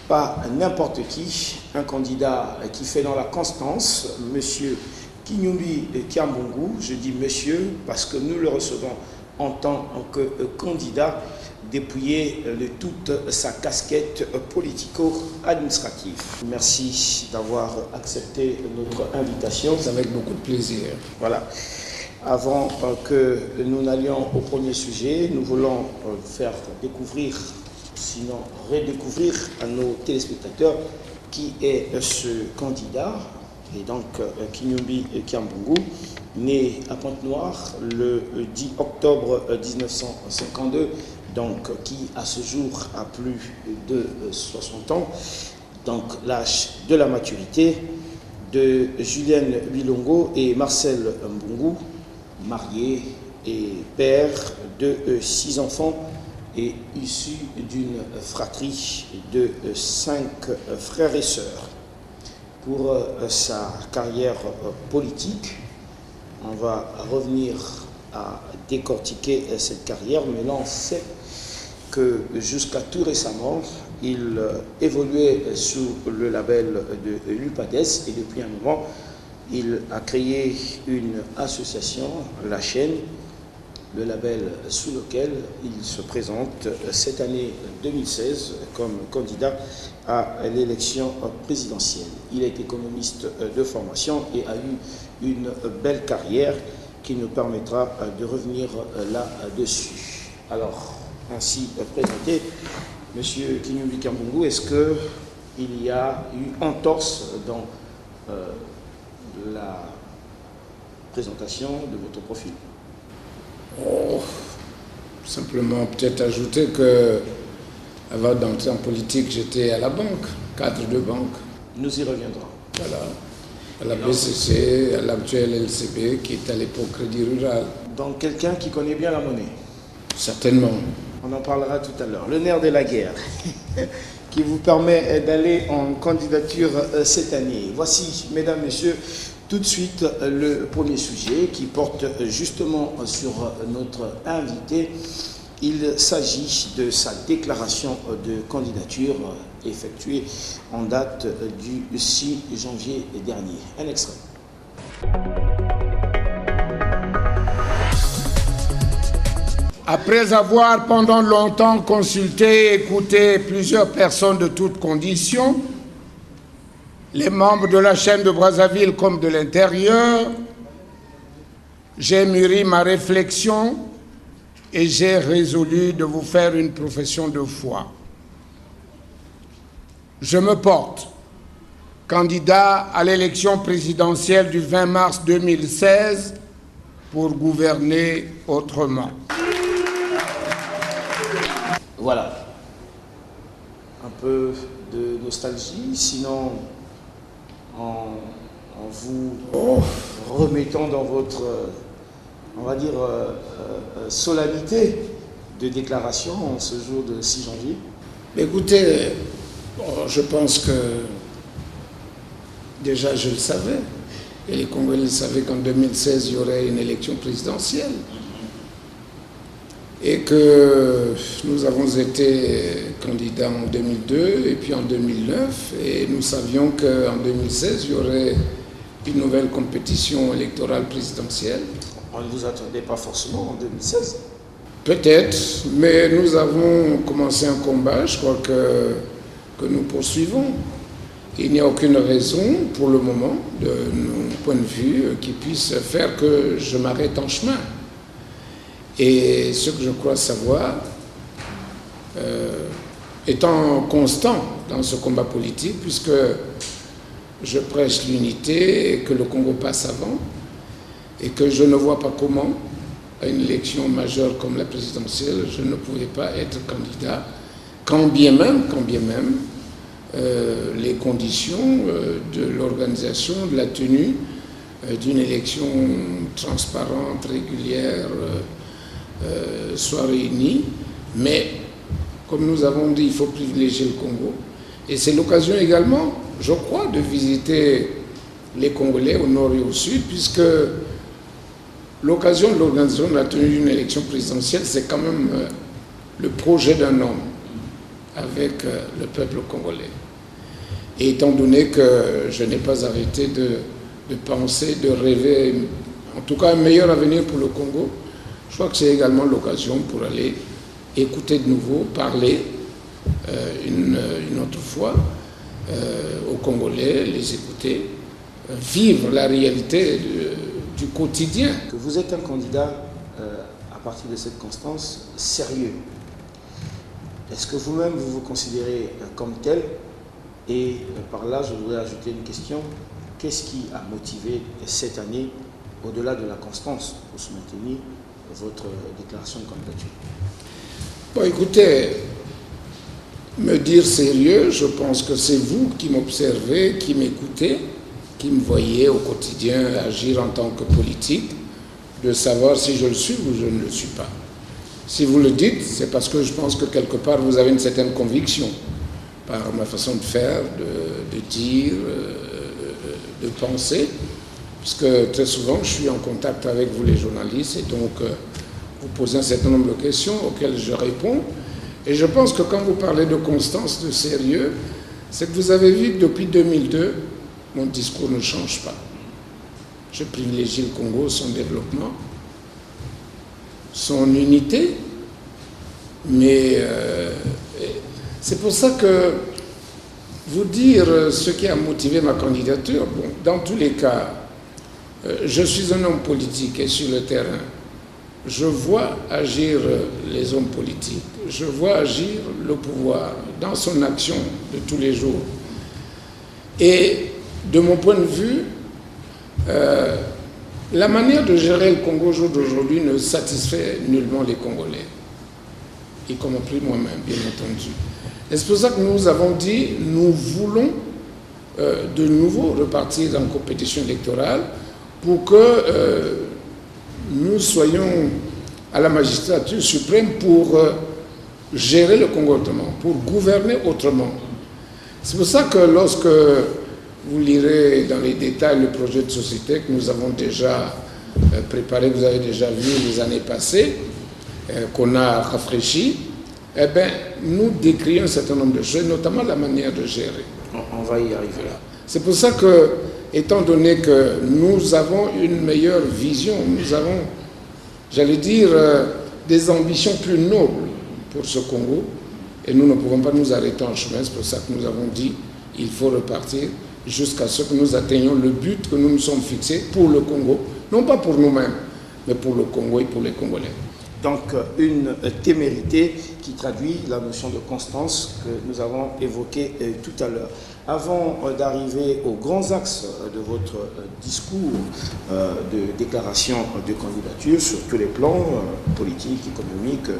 pas n'importe qui, un candidat qui fait dans la constance, monsieur Kinyumbi Kiambungu. Je dis monsieur parce que nous le recevons en tant que candidat dépouillé de toute sa casquette politico-administrative. Merci d'avoir accepté notre invitation. Avec beaucoup de plaisir. Voilà. Avant que nous n'allions au premier sujet, nous voulons faire découvrir, sinon redécouvrir à nos téléspectateurs qui est ce candidat, et donc Kinyumbi Kiambungu, né à Pointe-Noire le 10 octobre 1952, donc qui à ce jour a plus de 60 ans, donc l'âge de la maturité, de Julienne Bilongo et Marcel Mbungu, marié et père de 6 enfants et issu d'une fratrie de 5 frères et sœurs. Pour sa carrière politique, on va revenir à décortiquer cette carrière, mais là on sait que jusqu'à tout récemment, il évoluait sous le label de l'UPADES et depuis un moment, il a créé une association, la chaîne, le label sous lequel il se présente cette année 2016 comme candidat à l'élection présidentielle. Il est économiste de formation et a eu une belle carrière qui nous permettra de revenir là-dessus. Alors, ainsi présenté, M. Kinyumbi Kiambungu, est-ce qu'il y a eu entorse dans la présentation de votre profil? Simplement peut-être ajouter que avant d'entrer en politique, j'étais à la banque, cadre de banque. Nous y reviendrons. Voilà. À la BCC, à l'actuel LCB, qui est à l'époque Crédit Rural. Donc quelqu'un qui connaît bien la monnaie? Certainement. On en parlera tout à l'heure. Le nerf de la guerre, qui vous permet d'aller en candidature cette année. Voici, mesdames, messieurs, tout de suite le premier sujet qui porte justement sur notre invité. Il s'agit de sa déclaration de candidature effectuée en date du 6 janvier dernier. Un extrait. Après avoir pendant longtemps consulté et écouté plusieurs personnes de toutes conditions, les membres de la chaîne de Brazzaville comme de l'intérieur, j'ai mûri ma réflexion et j'ai résolu de vous faire une profession de foi. Je me porte candidat à l'élection présidentielle du 20 mars 2016 pour gouverner autrement. Voilà, un peu de nostalgie, sinon en vous remettant dans votre, on va dire, solennité de déclaration en ce jour de 6 janvier. Écoutez, je pense que déjà je le savais, et les Congolais savaient qu'en 2016 il y aurait une élection présidentielle. Et que nous avons été candidats en 2002 et puis en 2009, et nous savions qu'en 2016, il y aurait une nouvelle compétition électorale présidentielle. On ne vous attendait pas forcément en 2016? Peut-être, mais nous avons commencé un combat, je crois que nous poursuivons. Il n'y a aucune raison, pour le moment, de mon point de vue, qui puisse faire que je m'arrête en chemin. Et ce que je crois savoir, étant constant dans ce combat politique, puisque je prêche l'unité et que le Congo passe avant, et que je ne vois pas comment, à une élection majeure comme la présidentielle, je ne pouvais pas être candidat, quand bien même les conditions de l'organisation, de la tenue d'une élection transparente, régulière, soient réunis, mais comme nous avons dit, il faut privilégier le Congo. Et c'est l'occasion également, je crois, de visiter les Congolais au nord et au sud, puisque l'occasion de l'organisation de la tenue d'une élection présidentielle, c'est quand même le projet d'un homme avec le peuple congolais. Et étant donné que je n'ai pas arrêté de penser, de rêver, en tout cas un meilleur avenir pour le Congo, je crois que c'est également l'occasion pour aller écouter de nouveau, parler une autre fois aux Congolais, les écouter, vivre la réalité du quotidien. Que vous êtes un candidat à partir de cette constance sérieux. Est-ce que vous-même vous vous considérez comme tel? Et par là, je voudrais ajouter une question. Qu'est-ce qui a motivé cette année, au-delà de la constance, pour soutenir votre déclaration de candidature? Bon, écoutez, me dire sérieux, je pense que c'est vous qui m'observez, qui m'écoutez, qui me voyez au quotidien agir en tant que politique, de savoir si je le suis ou je ne le suis pas. Si vous le dites, c'est parce que je pense que quelque part vous avez une certaine conviction par ma façon de faire, de dire, de penser, puisque très souvent je suis en contact avec vous les journalistes et donc vous posez un certain nombre de questions auxquelles je réponds. Et je pense que quand vous parlez de constance, de sérieux, c'est que vous avez vu que depuis 2002, mon discours ne change pas. Je privilégie le Congo, son développement, son unité, mais c'est pour ça que vous dire ce qui a motivé ma candidature, bon, dans tous les cas, je suis un homme politique et sur le terrain, je vois agir les hommes politiques, je vois agir le pouvoir dans son action de tous les jours. Et de mon point de vue, la manière de gérer le Congo au jour d'aujourd'hui ne satisfait nullement les Congolais, y compris moi-même, bien entendu. Et c'est pour ça que nous avons dit, nous voulons de nouveau repartir en compétition électorale pour que nous soyons à la magistrature suprême pour gérer le Congo autrement, pour gouverner autrement. C'est pour ça que lorsque vous lirez dans les détails le projet de société que nous avons déjà préparé, que vous avez déjà vu les années passées, qu'on a rafraîchi, eh bien, nous décrions un certain nombre de choses, notamment la manière de gérer. On va y arriver là. C'est pour ça que, étant donné que nous avons une meilleure vision, nous avons, j'allais dire, des ambitions plus nobles pour ce Congo, et nous ne pouvons pas nous arrêter en chemin. C'est pour ça que nous avons dit il faut repartir jusqu'à ce que nous atteignions le but que nous nous sommes fixés pour le Congo, non pas pour nous-mêmes, mais pour le Congo et pour les Congolais. Donc une témérité qui traduit la notion de constance que nous avons évoquée tout à l'heure. Avant d'arriver aux grands axes de votre discours de déclaration de candidature sur tous les plans, politiques, économiques,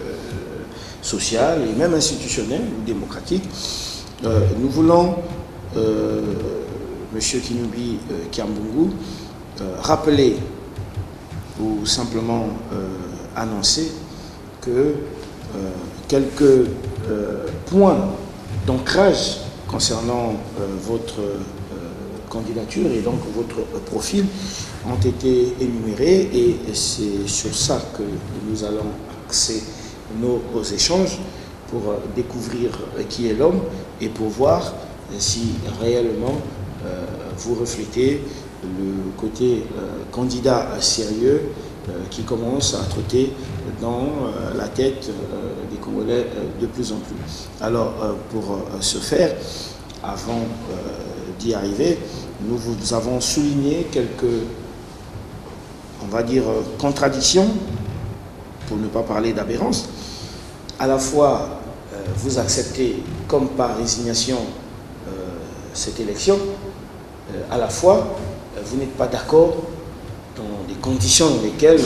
social et même institutionnel ou démocratique, nous voulons, M. Kinubi Kiambungu, rappeler ou simplement annoncer que quelques points d'ancrage concernant votre candidature et donc votre profil ont été énumérés et c'est sur ça que nous allons axer nos échanges pour découvrir qui est l'homme et pour voir si réellement vous reflétez le côté candidat sérieux qui commence à trotter dans la tête des Congolais de plus en plus. Alors, pour ce faire, avant d'y arriver, nous vous avons souligné quelques, on va dire, contradictions, pour ne pas parler d'aberrance. À la fois, vous acceptez comme par résignation cette élection, à la fois, vous n'êtes pas d'accord dans les conditions dans lesquelles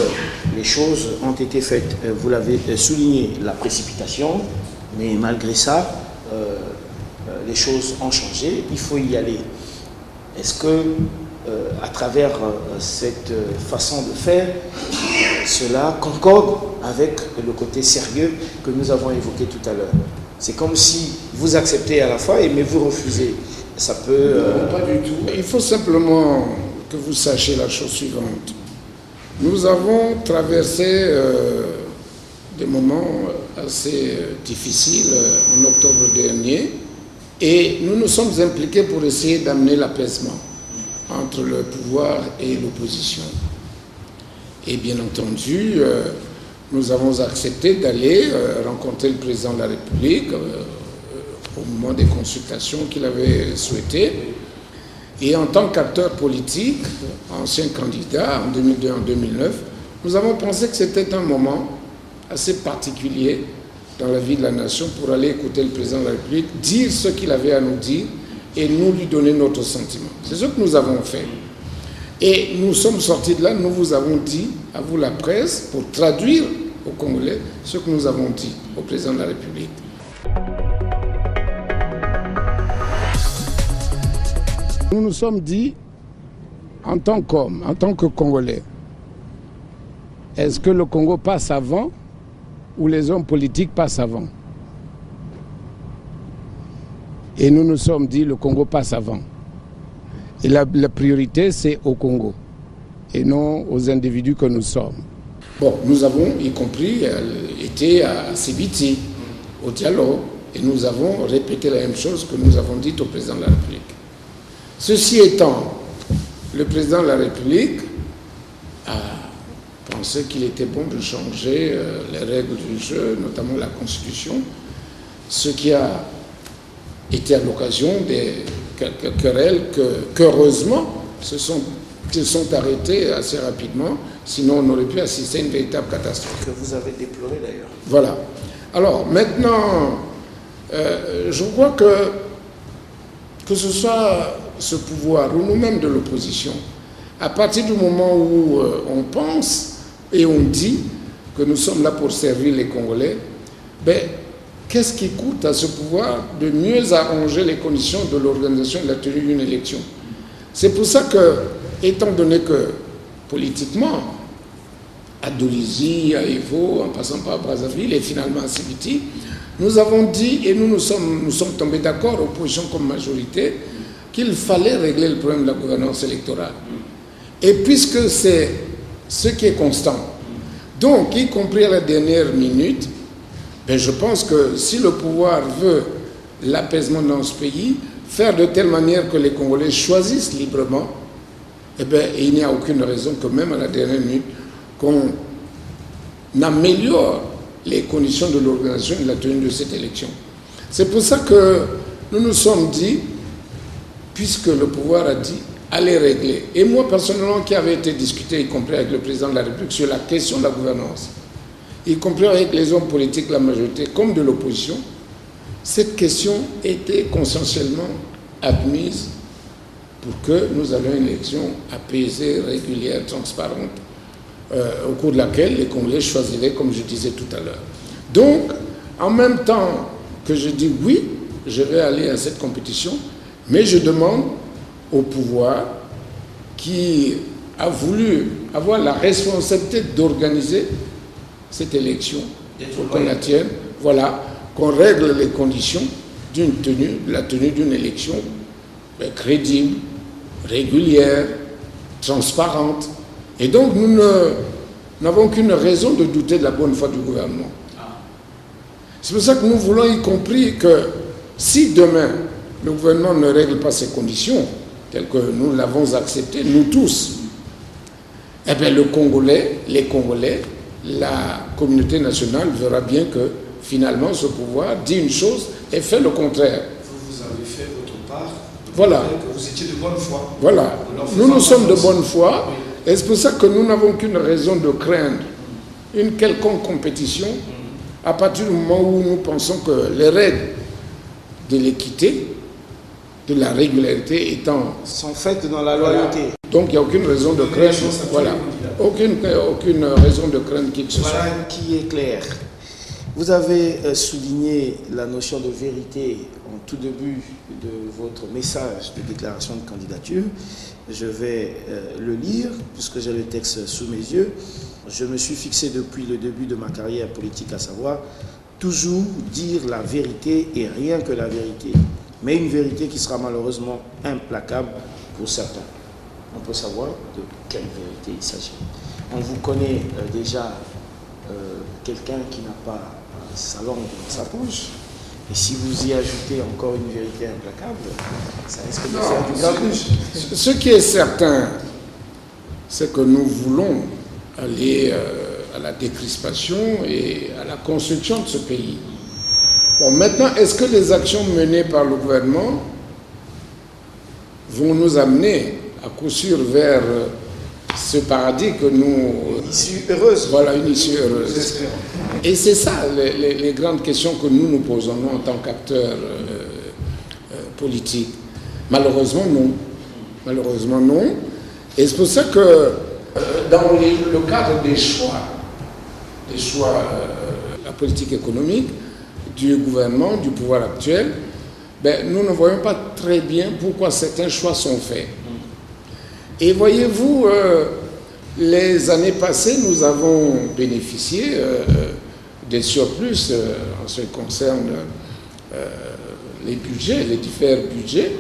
les choses ont été faites. Vous l'avez souligné, la précipitation, mais malgré ça, les choses ont changé, il faut y aller. Est-ce que, à travers cette façon de faire, cela concorde avec le côté sérieux que nous avons évoqué tout à l'heure? C'est comme si vous acceptez à la fois, mais vous refusez. Ça peut... Non, pas du tout. Il faut simplement que vous sachiez la chose suivante. Nous avons traversé des moments assez difficiles en octobre dernier et nous nous sommes impliqués pour essayer d'amener l'apaisement entre le pouvoir et l'opposition. Et bien entendu, nous avons accepté d'aller rencontrer le président de la République au moment des consultations qu'il avait souhaitées. Et en tant qu'acteur politique, ancien candidat en 2002 en 2009, nous avons pensé que c'était un moment assez particulier dans la vie de la nation pour aller écouter le président de la République, dire ce qu'il avait à nous dire et nous lui donner notre sentiment. C'est ce que nous avons fait. Et nous sommes sortis de là, nous vous avons dit, à vous la presse, pour traduire aux Congolais ce que nous avons dit au président de la République. Nous nous sommes dit, en tant qu'homme, en tant que Congolais, est-ce que le Congo passe avant ou les hommes politiques passent avant? Et nous nous sommes dit, le Congo passe avant. Et la priorité, c'est au Congo, et non aux individus que nous sommes. Bon, nous avons, y compris, été à Sibiti, au dialogue, et nous avons répété la même chose que nous avons dit au président de la République. Ceci étant, le président de la République a pensé qu'il était bon de changer les règles du jeu, notamment la Constitution, ce qui a été à l'occasion des quelques querelles qu'heureusement se sont arrêtées assez rapidement, sinon on aurait pu assister à une véritable catastrophe. Que vous avez déploré d'ailleurs. Voilà. Alors maintenant, je crois que ce soit ce pouvoir ou nous-mêmes de l'opposition, à partir du moment où on pense et on dit que nous sommes là pour servir les Congolais, ben, qu'est-ce qui coûte à ce pouvoir de mieux arranger les conditions de l'organisation et de la tenue d'une élection? C'est pour ça que, étant donné que politiquement, à Dolisie, à Evo, en passant par Brazzaville et finalement à Sibiti, nous avons dit, et nous sommes tombés d'accord, opposition comme majorité, qu'il fallait régler le problème de la gouvernance électorale. Et puisque c'est ce qui est constant, donc y compris à la dernière minute, ben je pense que si le pouvoir veut l'apaisement dans ce pays, faire de telle manière que les Congolais choisissent librement, eh bien, il n'y a aucune raison que même à la dernière minute, qu'on améliore les conditions de l'organisation et de la tenue de cette élection. C'est pour ça que nous nous sommes dit, puisque le pouvoir a dit, allez régler. Et moi, personnellement, qui avait été discuté, y compris avec le président de la République, sur la question de la gouvernance, y compris avec les hommes politiques de la majorité comme de l'opposition, cette question était consensuellement admise pour que nous ayons une élection apaisée, régulière, transparente, au cours de laquelle les Congolais choisiraient, comme je disais tout à l'heure. Donc, en même temps que je dis oui, je vais aller à cette compétition, mais je demande au pouvoir qui a voulu avoir la responsabilité d'organiser cette élection, pour qu'on la tienne, voilà, qu'on règle les conditions d'une tenue, de la tenue d'une élection crédible, régulière, transparente. Et donc nous n'avons qu'une raison de douter de la bonne foi du gouvernement. C'est pour ça que nous voulons, y compris que si demain le gouvernement ne règle pas ces conditions, telles que nous l'avons acceptées, nous tous, eh bien les Congolais, la communauté nationale verra bien que finalement ce pouvoir dit une chose et fait le contraire. Vous avez fait votre part. Voilà. Que vous étiez de bonne foi. Voilà. Nous sommes de bonne foi. Et c'est pour ça que nous n'avons qu'une raison de craindre une quelconque compétition à partir du moment où nous pensons que les règles de l'équité, de la régularité étant... sont faites dans la loyauté. Donc il n'y a aucune raison de craindre. Voilà. Aucune raison de craindre qui que ce soit. Voilà qui est clair. Vous avez souligné la notion de vérité en tout début de votre message de déclaration de candidature. Je vais le lire puisque j'ai le texte sous mes yeux. Je me suis fixé depuis le début de ma carrière politique, à savoir toujours dire la vérité et rien que la vérité, mais une vérité qui sera malheureusement implacable pour certains. On peut savoir de quelle vérité il s'agit. On vous connaît déjà quelqu'un qui n'a pas sa langue dans sa poche. Et si vous y ajoutez encore une vérité implacable, ça risque de faire du grabuge. Ce qui est certain, c'est que nous voulons aller à la décrispation et à la construction de ce pays. Bon, maintenant, est-ce que les actions menées par le gouvernement vont nous amener à coup sûr vers ce paradis que nous... Une issue heureuse. Voilà, une issue heureuse. Et c'est ça les grandes questions que nous nous posons, nous, en tant qu'acteurs politiques. Malheureusement, non. Malheureusement, non. Et c'est pour ça que dans le cadre des choix, la politique économique du gouvernement, du pouvoir actuel, nous ne voyons pas très bien pourquoi certains choix sont faits. Et voyez-vous, les années passées, nous avons bénéficié des surplus en ce qui concerne les budgets, les différents budgets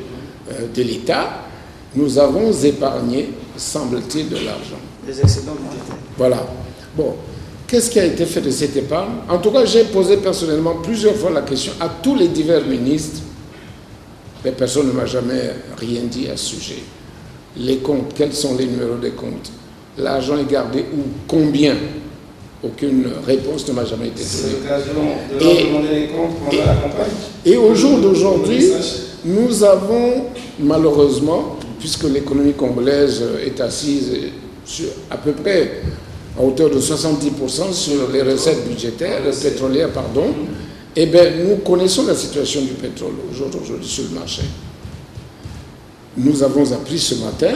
de l'État. Nous avons épargné, semble-t-il, de l'argent. Les excédents budgétaires. Voilà. Bon, qu'est-ce qui a été fait de cette épargne? En tout cas, j'ai posé personnellement plusieurs fois la question à tous les divers ministres, mais personne ne m'a jamais rien dit à ce sujet. Les comptes, quels sont les numéros des comptes? L'argent est gardé où? Combien? Aucune réponse ne m'a jamais été donnée. C'est l'occasion de leur demander les comptes pendant la campagne. Et au jour d'aujourd'hui, nous avons malheureusement, puisque l'économie congolaise est assise sur à peu près à hauteur de 70% sur les recettes budgétaires, pétrolières, pardon, eh bien, nous connaissons la situation du pétrole aujourd'hui sur le marché. Nous avons appris ce matin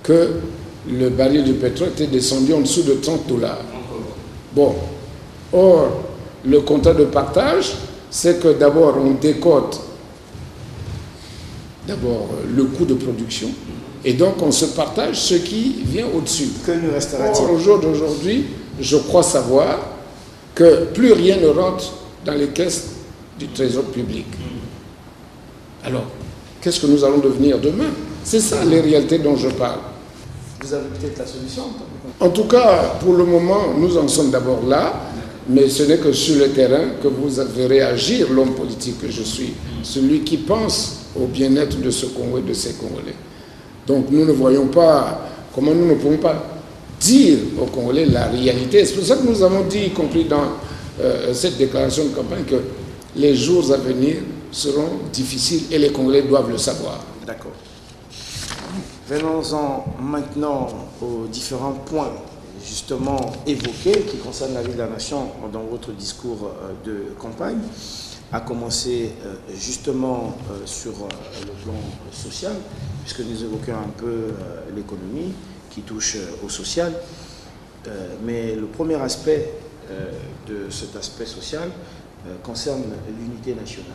que le baril de pétrole était descendu en dessous de $30. Bon, or, le contrat de partage, c'est que d'abord on décote d'abord le coût de production et donc on se partage ce qui vient au-dessus. Que nous restera-t-il? Or, au jour d'aujourd'hui, je crois savoir que plus rien ne rentre dans les caisses du trésor public. Alors, qu'est-ce que nous allons devenir demain? C'est ça les réalités dont je parle. Vous avez peut-être la solution? En tout cas, pour le moment, nous en sommes d'abord là, mais ce n'est que sur le terrain que vous verrez agir l'homme politique que je suis, celui qui pense au bien-être de ce Congo et de ces Congolais. Donc nous ne voyons pas comment nous ne pouvons pas dire aux Congolais la réalité. C'est pour ça que nous avons dit, y compris dans cette déclaration de campagne, que les jours à venir seront difficiles et les Congolais doivent le savoir. D'accord. Venons-en maintenant aux différents points justement évoqués qui concernent la vie de la nation dans votre discours de campagne, à commencer justement sur le plan social, puisque nous évoquons un peu l'économie qui touche au social. Mais le premier aspect de cet aspect social concerne l'unité nationale.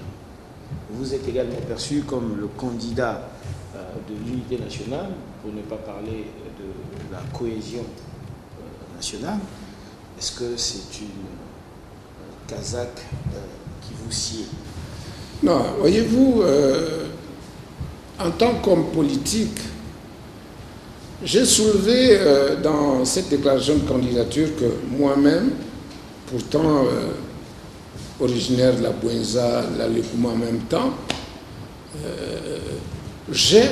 Vous êtes également perçu comme le candidat de l'unité nationale, pour ne pas parler de la cohésion nationale. Est-ce que c'est une casaque qui vous sied? Non, voyez-vous, en tant qu'homme politique, j'ai soulevé dans cette déclaration de candidature que moi-même, pourtant originaire de la Bouenza, de la Lekouma en même temps, j'ai,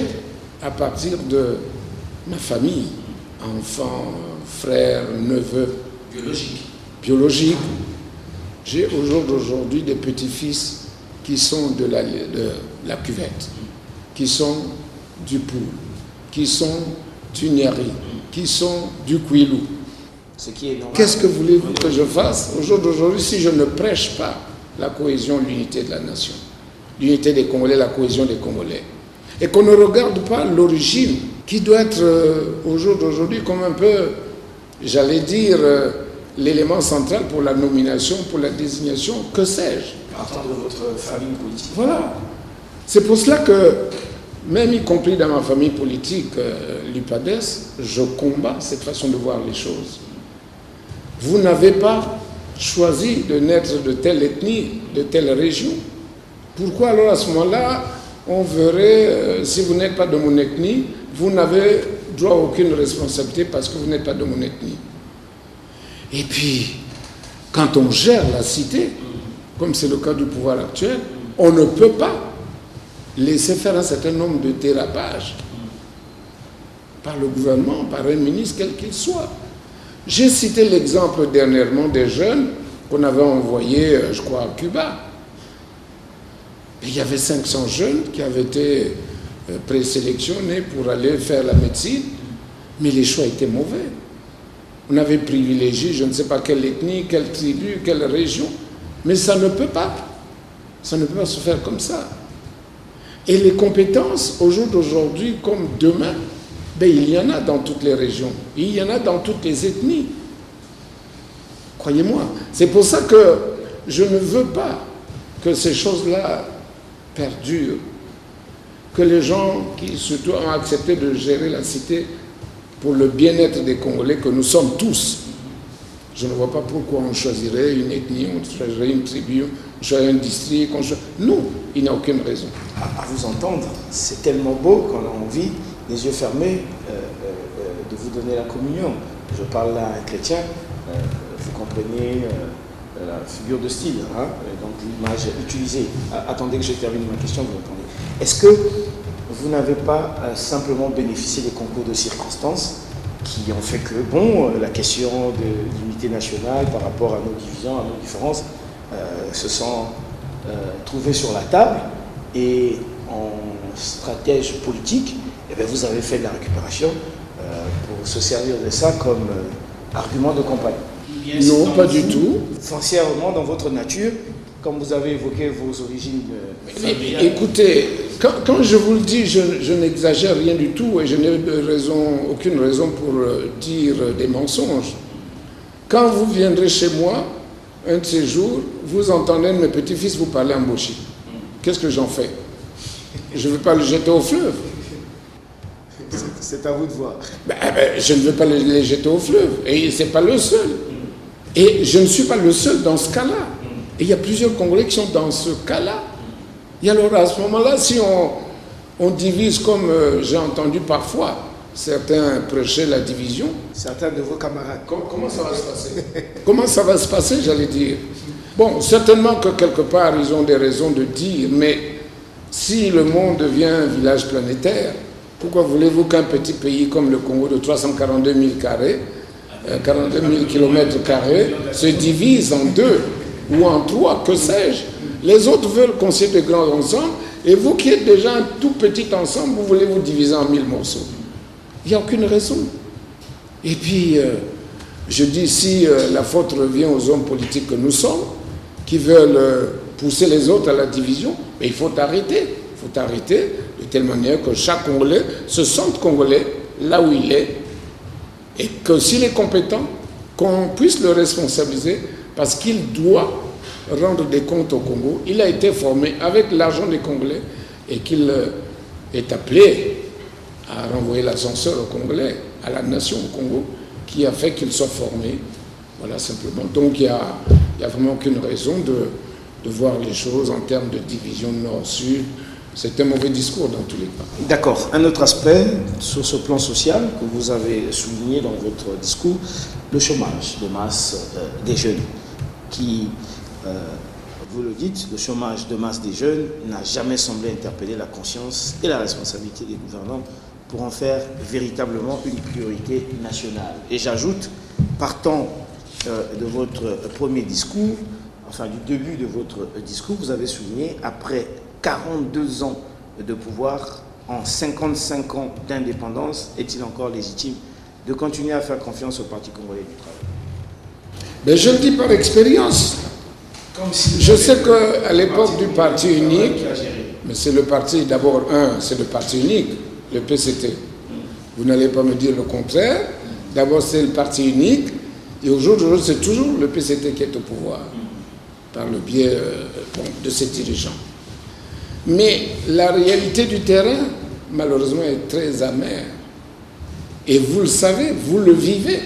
à partir de ma famille, enfants, frères, neveux, biologiques, j'ai au jour d'aujourd'hui des petits-fils qui sont de la cuvette, qui sont du Pou, qui sont du Niari, qui sont du Kouilou. Ce qui est normal. Qu'est-ce que voulez-vous que je fasse au jour d'aujourd'hui si je ne prêche pas la cohésion, l'unité de la nation, l'unité des Congolais, la cohésion des Congolais, et qu'on ne regarde pas l'origine qui doit être au jour d'aujourd'hui comme un peu, j'allais dire, l'élément central pour la nomination, pour la désignation, que sais-je? Partant de votre famille politique. Voilà. C'est pour cela que, même y compris dans ma famille politique, l'UPADES, je combats cette façon de voir les choses. Vous n'avez pas choisi de naître de telle ethnie, de telle région. Pourquoi alors à ce moment-là, on verrait, si vous n'êtes pas de mon ethnie, vous n'avez droit à aucune responsabilité parce que vous n'êtes pas de mon ethnie. Et puis, quand on gère la cité, comme c'est le cas du pouvoir actuel, on ne peut pas laisser faire un certain nombre de dérapages par le gouvernement, par un ministre, quel qu'il soit. J'ai cité l'exemple dernièrement des jeunes qu'on avait envoyés, je crois, à Cuba. Et il y avait 500 jeunes qui avaient été présélectionnés pour aller faire la médecine, mais les choix étaient mauvais. On avait privilégié, je ne sais pas quelle ethnie, quelle tribu, quelle région, mais ça ne peut pas. Ça ne peut pas se faire comme ça. Et les compétences, au jour d'aujourd'hui comme demain, ben, il y en a dans toutes les régions. Il y en a dans toutes les ethnies. Croyez-moi. C'est pour ça que je ne veux pas que ces choses-là perdurent. Que les gens qui surtout ont accepté de gérer la cité pour le bien-être des Congolais, que nous sommes tous. Je ne vois pas pourquoi on choisirait une ethnie, on choisirait une tribu, on choisirait un district. Non, il n'y a aucune raison. À vous entendre, c'est tellement beau qu'on a envie, les yeux fermés, de vous donner la communion. Je parle là à un chrétien, vous comprenez la figure de style, hein, donc l'image utilisée. Attendez que je termine ma question, vous répondez. Est-ce que vous n'avez pas simplement bénéficié des concours de circonstances qui ont fait que, bon, la question de l'unité nationale par rapport à nos divisions, à nos différences, se sont trouvées sur la table et en stratège politique, eh bien, vous avez fait de la récupération pour se servir de ça comme argument de campagne. Non, pas du tout. Foncièrement, dans votre nature, comme vous avez évoqué vos origines familiales. Écoutez, quand je vous le dis, je n'exagère rien du tout et je n'ai aucune raison pour dire des mensonges. Quand vous viendrez chez moi, un de ces jours, vous entendez mes petits-fils vous parler en boshi. Qu'est-ce que j'en fais? Je ne vais pas le jeter au fleuve. C'est à vous de voir. Je ne veux pas les jeter au fleuve. Et ce n'est pas le seul. Et je ne suis pas le seul dans ce cas-là. Et il y a plusieurs Congolais qui sont dans ce cas-là. Et alors à ce moment-là, si on divise comme j'ai entendu parfois certains prêcher la division. Certains de vos camarades. Comment ça va se passer? Comment ça va se passer, j'allais dire? Bon, certainement que quelque part, ils ont des raisons de dire, mais si le monde devient un village planétaire, pourquoi voulez-vous qu'un petit pays comme le Congo de 342 000 carrés, 42 000 km carrés, se divise en deux ou en trois, que sais-je? Les autres veulent construire de grands ensembles, et vous qui êtes déjà un tout petit ensemble, vous voulez vous diviser en 1000 morceaux. Il n'y a aucune raison. Et puis, je dis, si la faute revient aux hommes politiques que nous sommes, qui veulent pousser les autres à la division, mais il faut arrêter. Il faut arrêter de telle manière que chaque Congolais se sente Congolais là où il est, et que s'il est compétent, qu'on puisse le responsabiliser parce qu'il doit rendre des comptes au Congo. Il a été formé avec l'argent des Congolais et qu'il est appelé à renvoyer l'ascenseur aux Congolais, à la nation au Congo, qui a fait qu'il soit formé. Voilà, simplement. Donc, il n'y a vraiment aucune raison de voir les choses en termes de division nord-sud. C'est un mauvais discours dans tous les cas. D'accord. Un autre aspect sur ce plan social que vous avez souligné dans votre discours, le chômage de masse des jeunes qui, vous le dites, le chômage de masse des jeunes n'a jamais semblé interpeller la conscience et la responsabilité des gouvernants pour en faire véritablement une priorité nationale. Et j'ajoute, partant de votre premier discours, enfin du début de votre discours, vous avez souligné, après 42 ans de pouvoir, en 55 ans d'indépendance, est-il encore légitime de continuer à faire confiance au Parti congolais du travail? Mais je le dis par expérience. Je sais qu'à l'époque du parti unique, mais c'est le parti, d'abord, c'est le parti unique, le PCT. Vous n'allez pas me dire le contraire. D'abord, c'est le parti unique, et aujourd'hui, c'est toujours le PCT qui est au pouvoir, par le biais de ses dirigeants. Mais la réalité du terrain, malheureusement, est très amère. Et vous le savez, vous le vivez.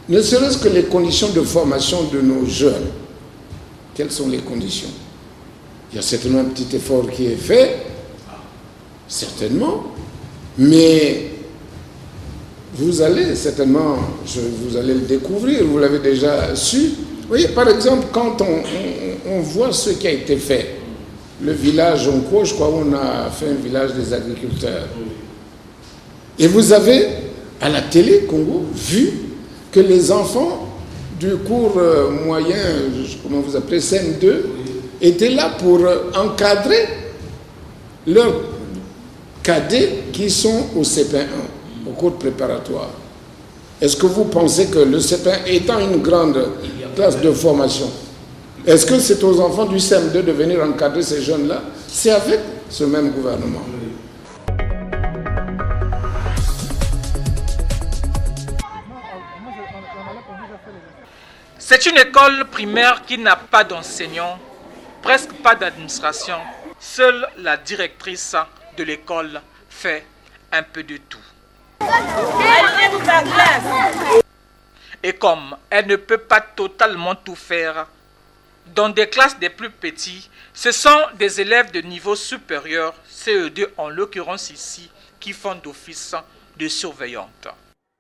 Ne serait-ce que les conditions de formation de nos jeunes. Quelles sont les conditions? Il y a certainement un petit effort qui est fait, certainement, mais vous allez certainement, vous allez le découvrir, vous l'avez déjà su, voyez, par exemple, quand on voit ce qui a été fait, le village Onko, je crois qu'on a fait un village des agriculteurs. Et vous avez, à la télé Congo, vu que les enfants du cours moyen, comment vous appelez, CM2, étaient là pour encadrer leurs cadets qui sont au CP1, au cours préparatoire. Est-ce que vous pensez que le CP1 étant une grande classe de formation, est-ce que c'est aux enfants du CM2 de venir encadrer ces jeunes-là? C'est avec ce même gouvernement. C'est une école primaire qui n'a pas d'enseignants, presque pas d'administration. Seule la directrice de l'école fait un peu de tout. Et comme elle ne peut pas totalement tout faire, dans des classes des plus petits, ce sont des élèves de niveau supérieur, CE2 en l'occurrence ici, qui font d'office de surveillante.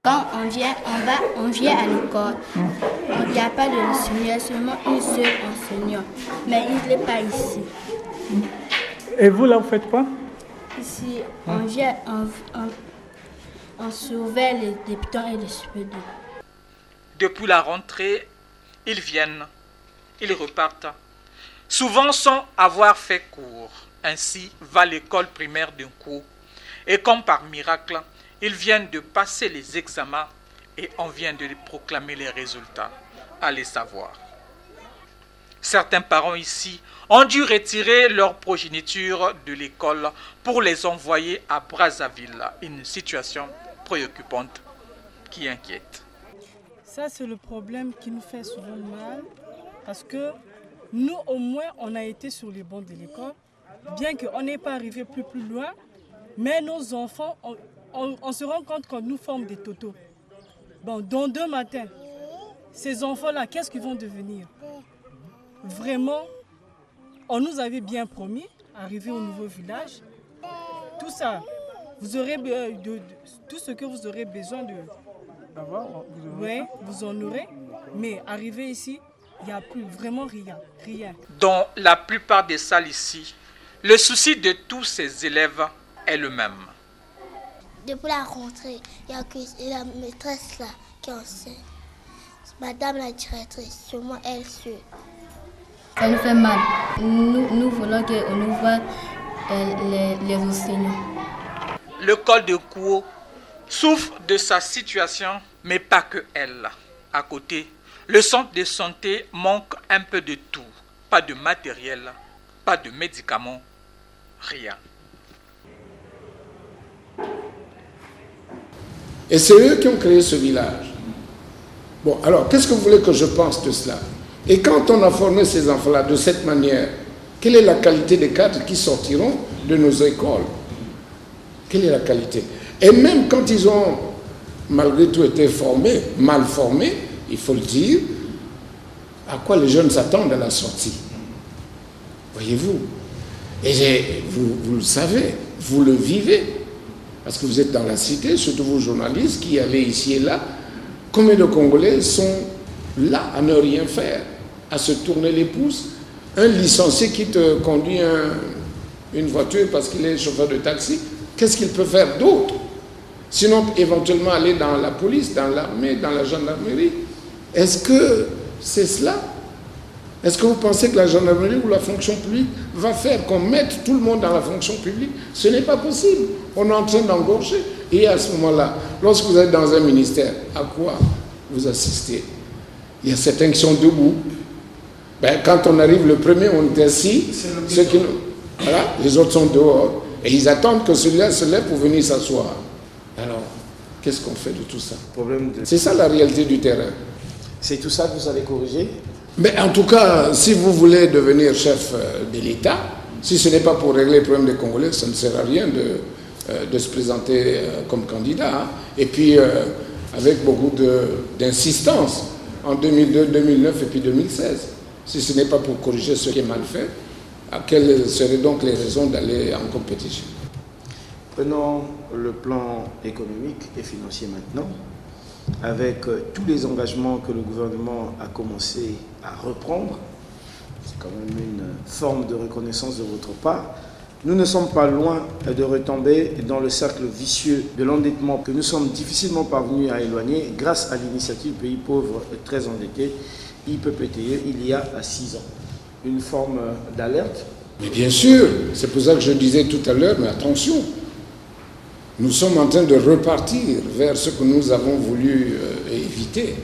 Quand on vient à l'école, il n'y a pas d'enseignant, seulement une seule enseignante, mais il n'est pas ici. Et vous là, vous faites quoi? Ici, on vient, on surveille les débutants et les suppléants. Depuis la rentrée, ils viennent, ils repartent, souvent sans avoir fait cours. Ainsi va l'école primaire d'un coup. Et comme par miracle, ils viennent de passer les examens et on vient de proclamer les résultats. Allez savoir. Certains parents ici ont dû retirer leur progéniture de l'école pour les envoyer à Brazzaville. Une situation préoccupante qui inquiète. Ça, c'est le problème qui nous fait souvent mal, parce que nous, au moins, on a été sur les bancs de l'école, bien qu'on n'ait pas arrivé plus loin, mais nos enfants, on se rend compte qu'on nous forme des totos. Bon, dans 2 matins, ces enfants-là, qu'est-ce qu'ils vont devenir? Vraiment, on nous avait bien promis, arriver au nouveau village, tout ça, vous aurez tout ce que vous aurez besoin de... Oui, vous en aurez, mais arrivé ici, il n'y a plus vraiment rien. Dans la plupart des salles ici, le souci de tous ces élèves est le même. Depuis la rentrée, il n'y a que la maîtresse là qui enseigne. Madame la directrice, sûrement elle seule. Ça nous fait mal. Nous voulons qu'on nous voit les enseignants. Le col de Kouo souffre de sa situation, mais pas que elle. À côté, le centre de santé manque un peu de tout. Pas de matériel, pas de médicaments, rien. Et c'est eux qui ont créé ce village. Bon, alors, qu'est-ce que vous voulez que je pense de cela? Et quand on a formé ces enfants-là de cette manière, quelle est la qualité des cadres qui sortiront de nos écoles? Quelle est la qualité? Et même quand ils ont, malgré tout, été formés, mal formés, il faut le dire, à quoi les jeunes s'attendent à la sortie? Voyez-vous? Et vous le savez, vous le vivez. Parce que vous êtes dans la cité, surtout vous journalistes qui allez ici et là. Combien de Congolais sont là à ne rien faire, à se tourner les pouces? Un licencié qui te conduit une voiture parce qu'il est chauffeur de taxi, qu'est-ce qu'il peut faire d'autre? Sinon, éventuellement aller dans la police, dans l'armée, dans la gendarmerie. Est-ce que c'est cela? Est-ce que vous pensez que la gendarmerie ou la fonction publique va faire qu'on mette tout le monde dans la fonction publique? Ce n'est pas possible. On est en train d'engorger. Et à ce moment-là, lorsque vous êtes dans un ministère, à quoi vous assistez? Il y a certains qui sont debout. Quand on arrive le premier, on est assis. Voilà, les autres sont dehors. Et ils attendent que celui-là se lève pour venir s'asseoir. Alors, qu'est-ce qu'on fait de tout ça? C'est ça la réalité du terrain. C'est tout ça que vous avez corrigé? Mais en tout cas, si vous voulez devenir chef de l'État, si ce n'est pas pour régler les problèmes des Congolais, ça ne sert à rien de se présenter comme candidat. Hein. Et puis, avec beaucoup d'insistance en 2002, 2009 et puis 2016. Si ce n'est pas pour corriger ce qui est mal fait, quelles seraient donc les raisons d'aller en compétition? Prenons le plan économique et financier maintenant. avec tous les engagements que le gouvernement a commencé à reprendre. C'est quand même une forme de reconnaissance de votre part. Nous ne sommes pas loin de retomber dans le cercle vicieux de l'endettement que nous sommes difficilement parvenus à éloigner grâce à l'initiative Pays pauvres et très endettés, IPPTE, il y a 6 ans. Une forme d'alerte. Mais bien sûr, c'est pour ça que je disais tout à l'heure, mais attention, nous sommes en train de repartir vers ce que nous avons voulu éviter,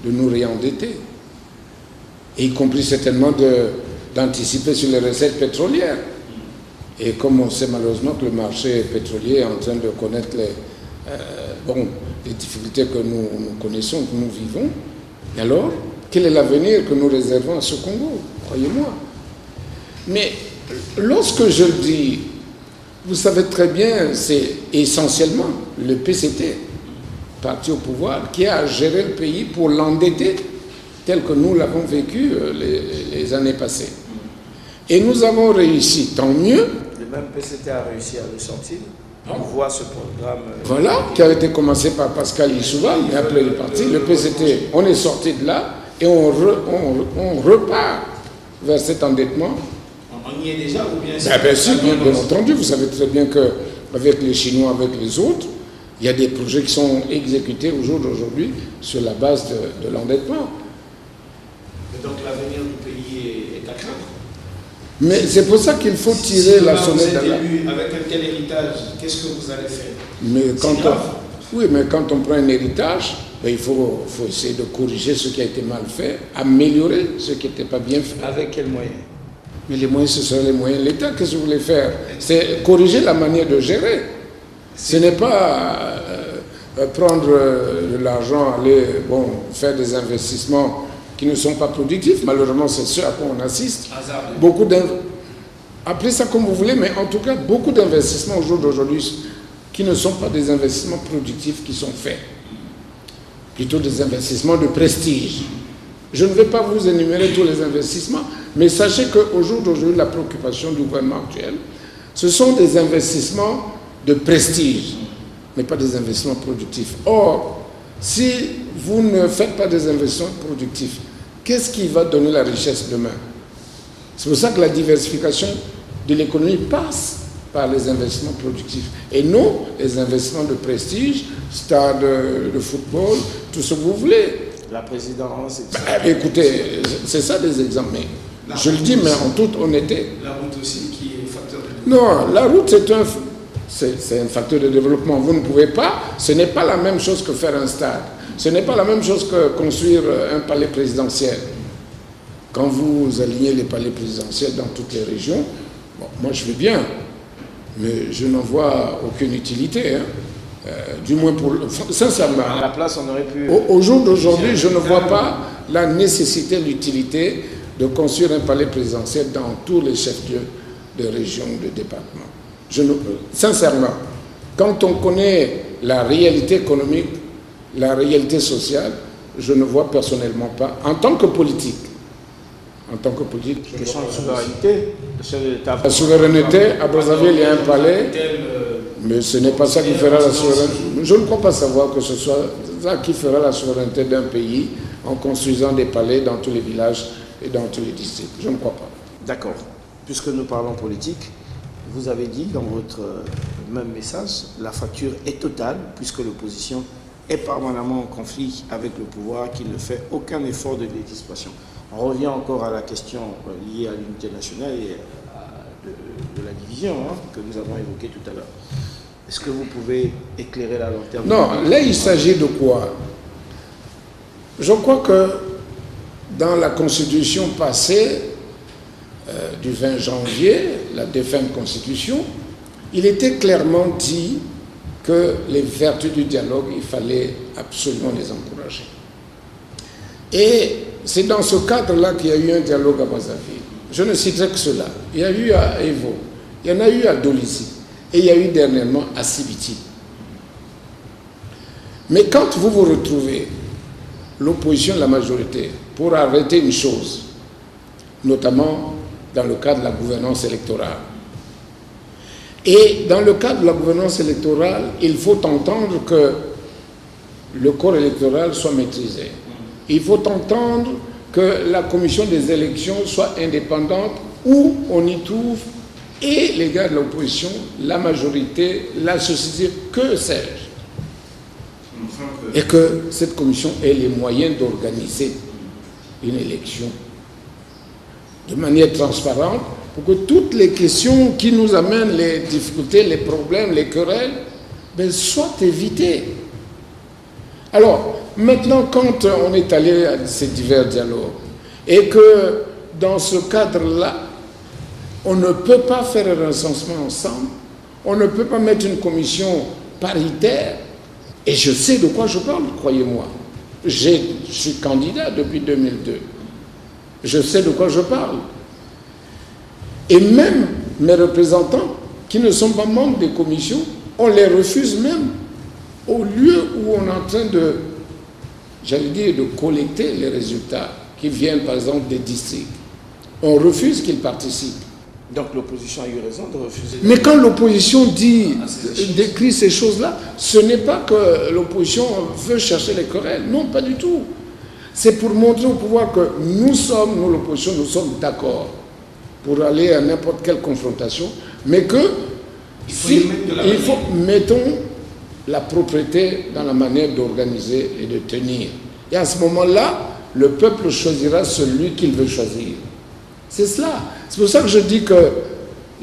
de nous réendetter, et y compris certainement d'anticiper sur les recettes pétrolières. Et comme on sait malheureusement que le marché pétrolier est en train de connaître les difficultés que nous connaissons, que nous vivons, et alors, quel est l'avenir que nous réservons à ce Congo? Croyez-moi. Mais lorsque je dis, vous savez très bien, c'est essentiellement le PCT, parti au pouvoir, qui a géré le pays pour l'endetter tel que nous l'avons vécu les années passées. Et nous avons réussi, tant mieux. Le même PCT a réussi à le sortir. On voit ce programme. Voilà, qui a été commencé par Pascal Lissouba, mais après le parti. Le PCT, on est sorti de là et on repart vers cet endettement. On y est déjà ou bien bien entendu, vous savez très bien qu'avec les Chinois, avec les autres, il y a des projets qui sont exécutés au jour d'aujourd'hui sur la base de l'endettement. Donc l'avenir du pays est à craindre. Mais c'est pour ça qu'il faut tirer la sonnette d'alarme. Avec un tel héritage, qu'est-ce que vous allez faire? Mais quand on prend un héritage, il faut essayer de corriger ce qui a été mal fait, améliorer ce qui n'était pas bien fait. Avec quels moyens? Mais les moyens, ce sont les moyens de l'État. Qu'est-ce que vous voulez faire? C'est corriger la manière de gérer. Ce n'est pas prendre de l'argent, aller faire des investissements qui ne sont pas productifs. Malheureusement, c'est ce à quoi on assiste. Appelez ça comme vous voulez, mais en tout cas, beaucoup d'investissements au jour d'aujourd'hui qui ne sont pas des investissements productifs qui sont faits. Plutôt des investissements de prestige. Je ne vais pas vous énumérer tous les investissements, mais sachez qu'au jour d'aujourd'hui, la préoccupation du gouvernement actuel, ce sont des investissements de prestige, mais pas des investissements productifs. Or, si vous ne faites pas des investissements productifs, qu'est-ce qui va donner la richesse demain? C'est pour ça que la diversification de l'économie passe par les investissements productifs et non les investissements de prestige, stade de football, tout ce que vous voulez. La présidence... Écoutez, c'est ça des exemples. Mais je le dis, mais en toute honnêteté. La route aussi qui est un facteur de Non, développement. la route c'est un facteur de développement. Vous ne pouvez pas, ce n'est pas la même chose que faire un stade. Ce n'est pas la même chose que construire un palais présidentiel. Quand vous alignez les palais présidentiels dans toutes les régions, moi je veux bien, mais je n'en vois aucune utilité. Du moins sincèrement. À la place, on aurait pu... Au jour d'aujourd'hui, je ne vois pas la nécessité, l'utilité de construire un palais présidentiel dans tous les chefs-lieux de région, de département. Sincèrement, quand on connaît la réalité économique, la réalité sociale, je ne vois personnellement pas, en tant que politique, Question de souveraineté, le chef de l'État. La souveraineté, à Brazzaville, il y a un palais, mais ce n'est pas ça qui fera la souveraineté. Je ne crois pas savoir que ce soit ça qui fera la souveraineté d'un pays en construisant des palais dans tous les villages et dans tous les districts. Je ne crois pas. D'accord. Puisque nous parlons politique, vous avez dit dans votre même message, la fracture est totale puisque l'opposition est permanemment en conflit avec le pouvoir qui ne fait aucun effort de dédispation. On revient encore à la question liée à l'unité nationale et de la division que nous avons évoquée tout à l'heure. Est-ce que vous pouvez éclairer la lanterne? Non, là il s'agit de quoi? Je crois que dans la constitution passée du 20 janvier, la défunte constitution, il était clairement dit que les vertus du dialogue, il fallait absolument les encourager. Et c'est dans ce cadre-là qu'il y a eu un dialogue à Brazzaville. Je ne citerai que cela. Il y a eu à Evo, il y en a eu à Dolisie, et il y a eu dernièrement à Sibiti. Mais quand vous vous retrouvez, l'opposition et la majorité, pour arrêter une chose, notamment dans le cadre de la gouvernance électorale, et dans le cadre de la gouvernance électorale, il faut entendre que le corps électoral soit maîtrisé. Il faut entendre que la commission des élections soit indépendante, où on y trouve et les gars de l'opposition, la majorité, la société, que sais-je. Et que cette commission ait les moyens d'organiser une élection de manière transparente pour que toutes les questions qui nous amènent les difficultés, les problèmes, les querelles, soient évitées. Alors, maintenant, quand on est allé à ces divers dialogues et que dans ce cadre-là, on ne peut pas faire un recensement ensemble, on ne peut pas mettre une commission paritaire, et je sais de quoi je parle, croyez-moi. Je suis candidat depuis 2002. Je sais de quoi je parle. Et même mes représentants, qui ne sont pas membres des commissions, on les refuse même au lieu où on est en train de, de collecter les résultats qui viennent par exemple des districts. On refuse qu'ils participent. Donc l'opposition a eu raison de refuser. Mais quand l'opposition décrit ces choses-là, ce n'est pas que l'opposition veut chercher les querelles. Non, pas du tout. C'est pour montrer au pouvoir que nous, l'opposition, nous sommes d'accord pour aller à n'importe quelle confrontation, mais que mettons la propriété dans la manière d'organiser et de tenir. Et à ce moment-là, le peuple choisira celui qu'il veut choisir. C'est cela. C'est pour ça que je dis que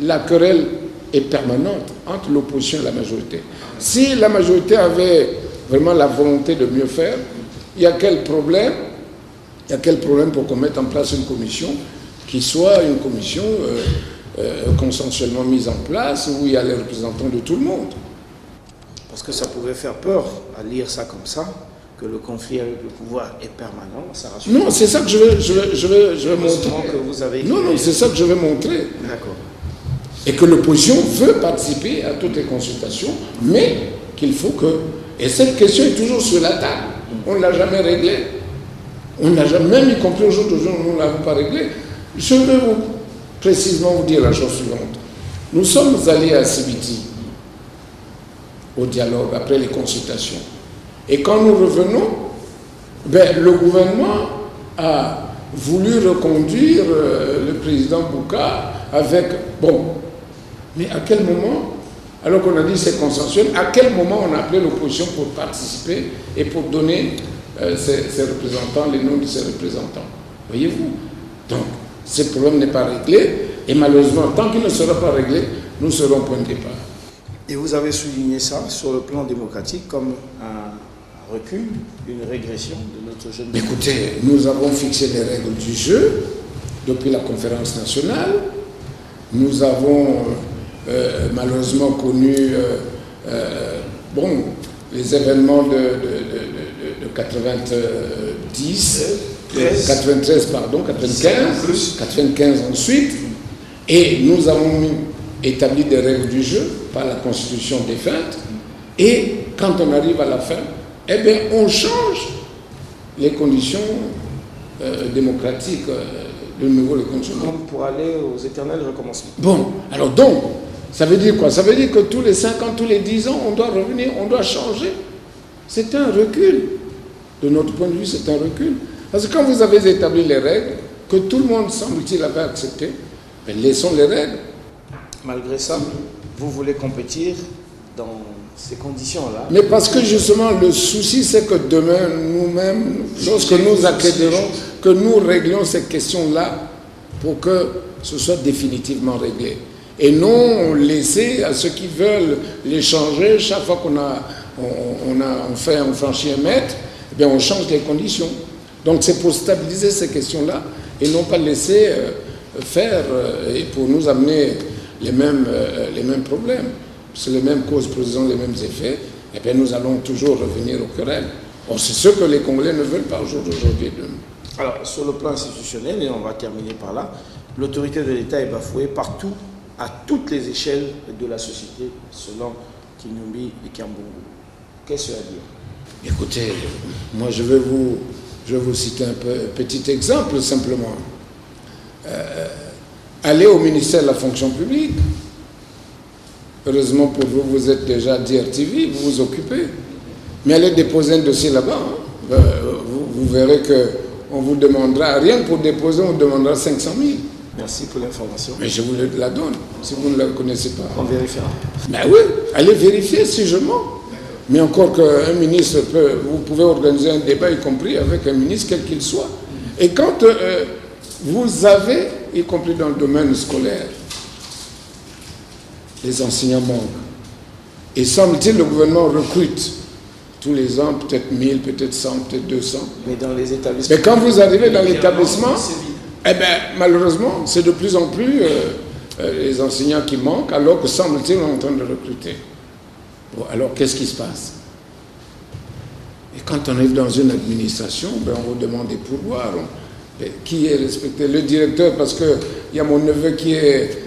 la querelle est permanente entre l'opposition et la majorité. Si la majorité avait vraiment la volonté de mieux faire, il y a quel problème pour qu'on mette en place une commission qui soit une commission consensuellement mise en place où il y a les représentants de tout le monde. Parce que ça pouvait faire peur à lire ça comme ça, que le conflit avec le pouvoir est permanent. Ça rassure. Non, c'est ça que je veux montrer. Que vous avez non, c'est ça que je veux montrer. D'accord. Et que l'opposition veut participer à toutes les consultations, mais qu'il faut que... Et cette question est toujours sur la table. On ne l'a jamais réglée. On n'a jamais, même y compris aujourd'hui, nous ne l'avons pas réglée. Je vais précisément vous dire la chose suivante. Nous sommes allés à Sibiti, au dialogue, après les consultations. Et quand nous revenons, le gouvernement a voulu reconduire le président Bouka avec... Bon, mais à quel moment, alors qu'on a dit c'est consensuel, à quel moment on a appelé l'opposition pour participer et pour donner ses représentants, les noms de ses représentants? Voyez-vous? Donc, ce problème n'est pas réglé, et malheureusement, tant qu'il ne sera pas réglé, nous serons au point de départ. Et vous avez souligné ça sur le plan démocratique comme un recul, une régression de notre jeune... Écoutez, nous avons fixé les règles du jeu depuis la conférence nationale. Nous avons malheureusement connu les événements de 95 ensuite, et nous avons établi des règles du jeu par la constitution défunte, et quand on arrive à la fin, on change les conditions démocratiques, de nouveau les conditions. Donc pour aller aux éternels recommencements. Bon, alors donc, ça veut dire quoi? Ça veut dire que tous les 5 ans, tous les 10 ans, on doit revenir, on doit changer. C'est un recul. De notre point de vue, c'est un recul. Parce que quand vous avez établi les règles, que tout le monde semble-t-il avait accepté, laissons les règles. Malgré ça, vous voulez compétir dans ces conditions-là? Mais parce que justement, le souci, c'est que demain, nous-mêmes, lorsque nous accéderons, que nous réglions ces questions-là pour que ce soit définitivement réglé. Et non laisser à ceux qui veulent les changer, chaque fois on franchit un mètre, on change les conditions. Donc c'est pour stabiliser ces questions-là et non pas laisser faire et pour nous amener les mêmes problèmes. C'est les mêmes causes produisant les mêmes effets, nous allons toujours revenir aux querelles. Or, c'est ce que les Congolais ne veulent pas aujourd'hui. Alors, sur le plan institutionnel, et on va terminer par là, l'autorité de l'État est bafouée partout, à toutes les échelles de la société, selon Kinumbi et Kiambungu. Qu'est-ce que ça veut dire? Écoutez, moi je vais vous citer un petit exemple simplement. Allez au ministère de la fonction publique. Heureusement pour vous, vous êtes déjà DRTV, vous vous occupez. Mais allez déposer un dossier là-bas. Hein. Vous verrez qu'on vous demandera, rien que pour déposer, on vous demandera 500 000. Merci pour l'information. Mais je vous la donne, si vous ne la connaissez pas. On vérifiera. Ben oui, allez vérifier si je mens. Mais encore qu'un ministre vous pouvez organiser un débat, y compris avec un ministre, quel qu'il soit. Et quand vous avez, y compris dans le domaine scolaire, les enseignants manquent. Et semble-t-il, le gouvernement recrute tous les ans, peut-être 1000, peut-être 100, peut-être 200. Mais dans les établissements... Mais quand vous arrivez dans l'établissement, eh bien, malheureusement, c'est de plus en plus les enseignants qui manquent, alors que semble-t-il, on est en train de recruter. Bon, alors, qu'est-ce qui se passe? Et quand on arrive dans une administration, ben, on vous demande des pourboires. Qui est respecté? Le directeur, parce qu'il y a mon neveu qui est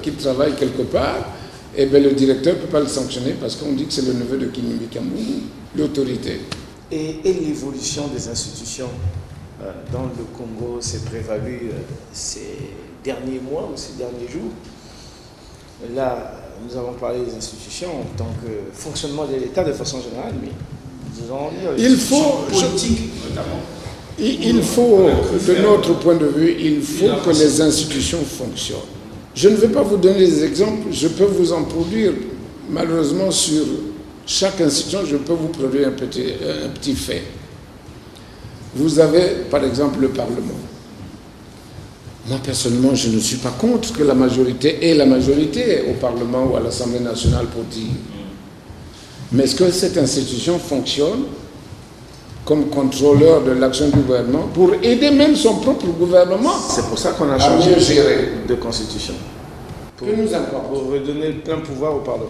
qui travaille quelque part, et bien le directeur ne peut pas le sanctionner parce qu'on dit que c'est le neveu de Kinimbi Kambou, l'autorité. Et l'évolution des institutions dans le Congo s'est prévalue ces derniers mois ou ces derniers jours. Là, nous avons parlé des institutions en tant que fonctionnement de l'État de façon générale, mais disons, il faut, politique notamment. Il faut, de notre point de vue, il faut que les institutions fonctionnent. Je ne vais pas vous donner des exemples, je peux vous en produire. Malheureusement, sur chaque institution, je peux vous produire un petit fait. Vous avez, par exemple, le Parlement. Moi, personnellement, je ne suis pas contre que la majorité ait la majorité au Parlement ou à l'Assemblée nationale pour dire. Mais est-ce que cette institution fonctionne comme contrôleur de l'action du gouvernement pour aider même son propre gouvernement? C'est pour ça qu'on a changé de constitution. Pour redonner le plein pouvoir au Parlement.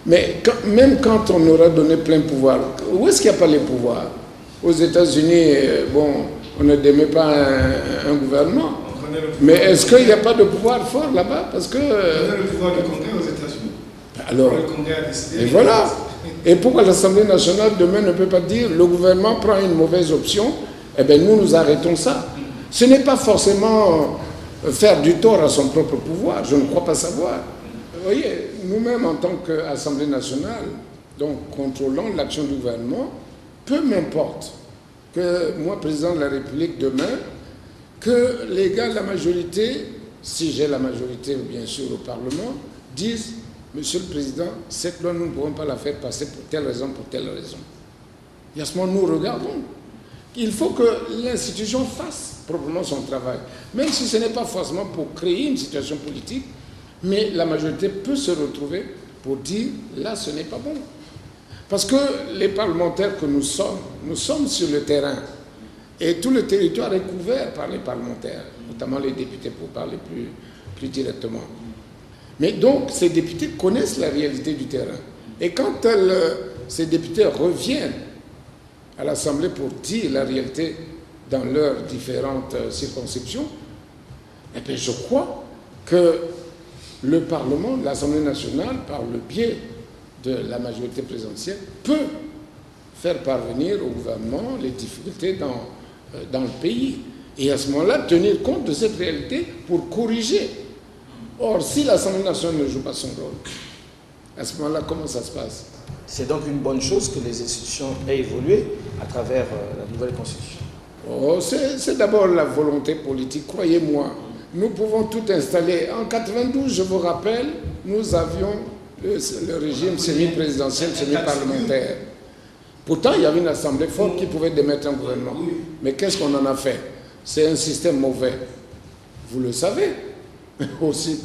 Mais même quand on aura donné plein pouvoir, où est-ce qu'il n'y a pas les pouvoirs? Aux États-Unis, on ne démet pas un gouvernement. Mais est-ce qu'il n'y a pas de pouvoir fort là-bas? Parce que... On a le pouvoir du Congrès aux États-Unis. Alors, le Congrès a décidé. Et voilà. Et pourquoi l'Assemblée nationale demain ne peut pas dire le gouvernement prend une mauvaise option, eh bien nous arrêtons ça. Ce n'est pas forcément faire du tort à son propre pouvoir, je ne crois pas savoir. Vous voyez, nous-mêmes en tant qu'Assemblée nationale, donc contrôlons l'action du gouvernement, peu m'importe que moi, président de la République demain, que les gars de la majorité, si j'ai la majorité bien sûr au Parlement, disent: Monsieur le Président, cette loi, nous ne pouvons pas la faire passer pour telle raison, pour telle raison. Et à ce moment, nous regardons. Il faut que l'institution fasse proprement son travail. Même si ce n'est pas forcément pour créer une situation politique, mais la majorité peut se retrouver pour dire: là, ce n'est pas bon. Parce que les parlementaires que nous sommes sur le terrain. Et tout le territoire est couvert par les parlementaires, notamment les députés, pour parler plus directement. Mais donc, ces députés connaissent la réalité du terrain. Et quand ces députés reviennent à l'Assemblée pour dire la réalité dans leurs différentes circonscriptions, eh bien, je crois que le Parlement, l'Assemblée nationale, par le biais de la majorité présidentielle, peut faire parvenir au gouvernement les difficultés dans le pays. Et à ce moment-là, tenir compte de cette réalité pour corriger. Or, si l'Assemblée nationale ne joue pas son rôle, à ce moment-là, comment ça se passe? C'est donc une bonne chose que les institutions aient évolué à travers la nouvelle constitution. Oh, c'est d'abord la volonté politique, croyez-moi. Nous pouvons tout installer. En 92, je vous rappelle, nous avions le régime semi-présidentiel, semi-parlementaire. Pourtant, il y avait une assemblée forte qui pouvait démettre un gouvernement. Mais qu'est-ce qu'on en a fait? C'est un système mauvais. Vous le savez. Aussi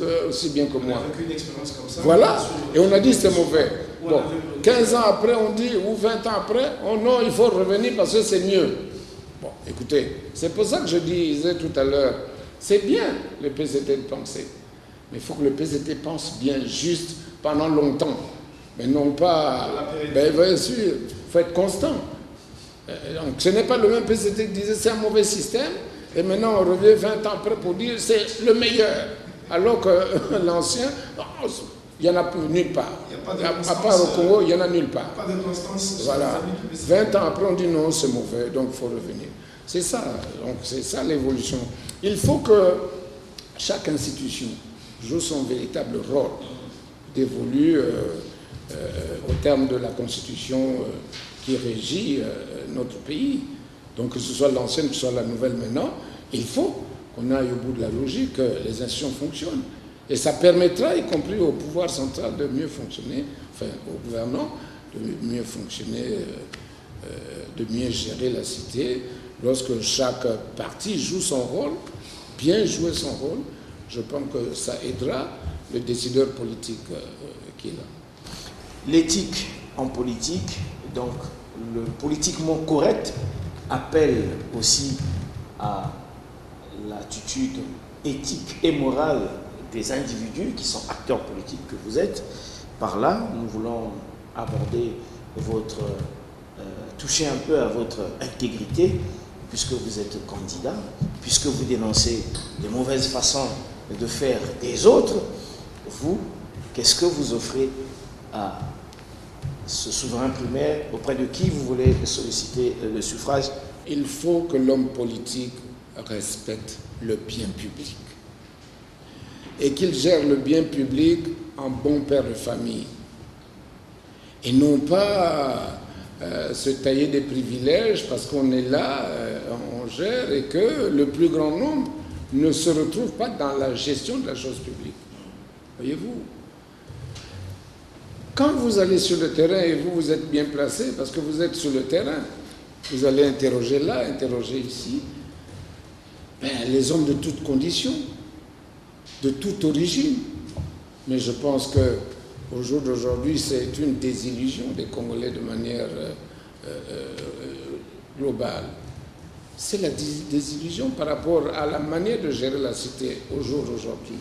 bien que moi. On a vécu une expérience comme ça. Voilà, et on a dit c'est mauvais. Bon, 15 ans après, on dit, ou 20 ans après, oh non, il faut revenir parce que c'est mieux. Bon, écoutez, c'est pour ça que je disais tout à l'heure, c'est bien le PCT de penser, mais il faut que le PCT pense bien juste pendant longtemps, mais non pas... bien sûr, il faut être constant. Donc, ce n'est pas le même PCT qui disait c'est un mauvais système, et maintenant on revient 20 ans après pour dire c'est le meilleur. Alors que l'ancien, il n'y en a nulle part. À part au Congo, il n'y en a nulle part. Pas de constance. Voilà. 20 ans après, on dit non, c'est mauvais, donc il faut revenir. C'est ça, donc c'est ça l'évolution. Il faut que chaque institution joue son véritable rôle d'évoluer au terme de la constitution qui régit notre pays. Donc que ce soit l'ancienne, que ce soit la nouvelle maintenant, il faut qu'on aille au bout de la logique, que les institutions fonctionnent. Et ça permettra, y compris au pouvoir central, de mieux fonctionner, enfin au gouvernement, de mieux fonctionner, de mieux gérer la cité. Lorsque chaque parti joue son rôle, bien jouer son rôle, je pense que ça aidera le décideur politique qui est là. L'éthique en politique, donc le politiquement correct, appelle aussi à l'attitude éthique et morale des individus qui sont acteurs politiques que vous êtes. Par là, nous voulons aborder toucher un peu à votre intégrité, puisque vous êtes candidat, puisque vous dénoncez les mauvaises façons de faire des autres. Vous, qu'est-ce que vous offrez à ce souverain primaire auprès de qui vous voulez solliciter le suffrage? Il faut que l'homme politique respecte le bien public et qu'il gère le bien public en bon père de famille et non pas se tailler des privilèges parce qu'on est là, on gère et que le plus grand nombre ne se retrouve pas dans la gestion de la chose publique. Voyez-vous, quand vous allez sur le terrain et vous êtes bien placé parce que vous êtes sur le terrain, vous allez interroger là, interroger ici, les hommes de toutes conditions, de toute origine. Mais je pense qu'au jour d'aujourd'hui, c'est une désillusion des Congolais de manière globale. C'est la désillusion par rapport à la manière de gérer la cité au jour d'aujourd'hui.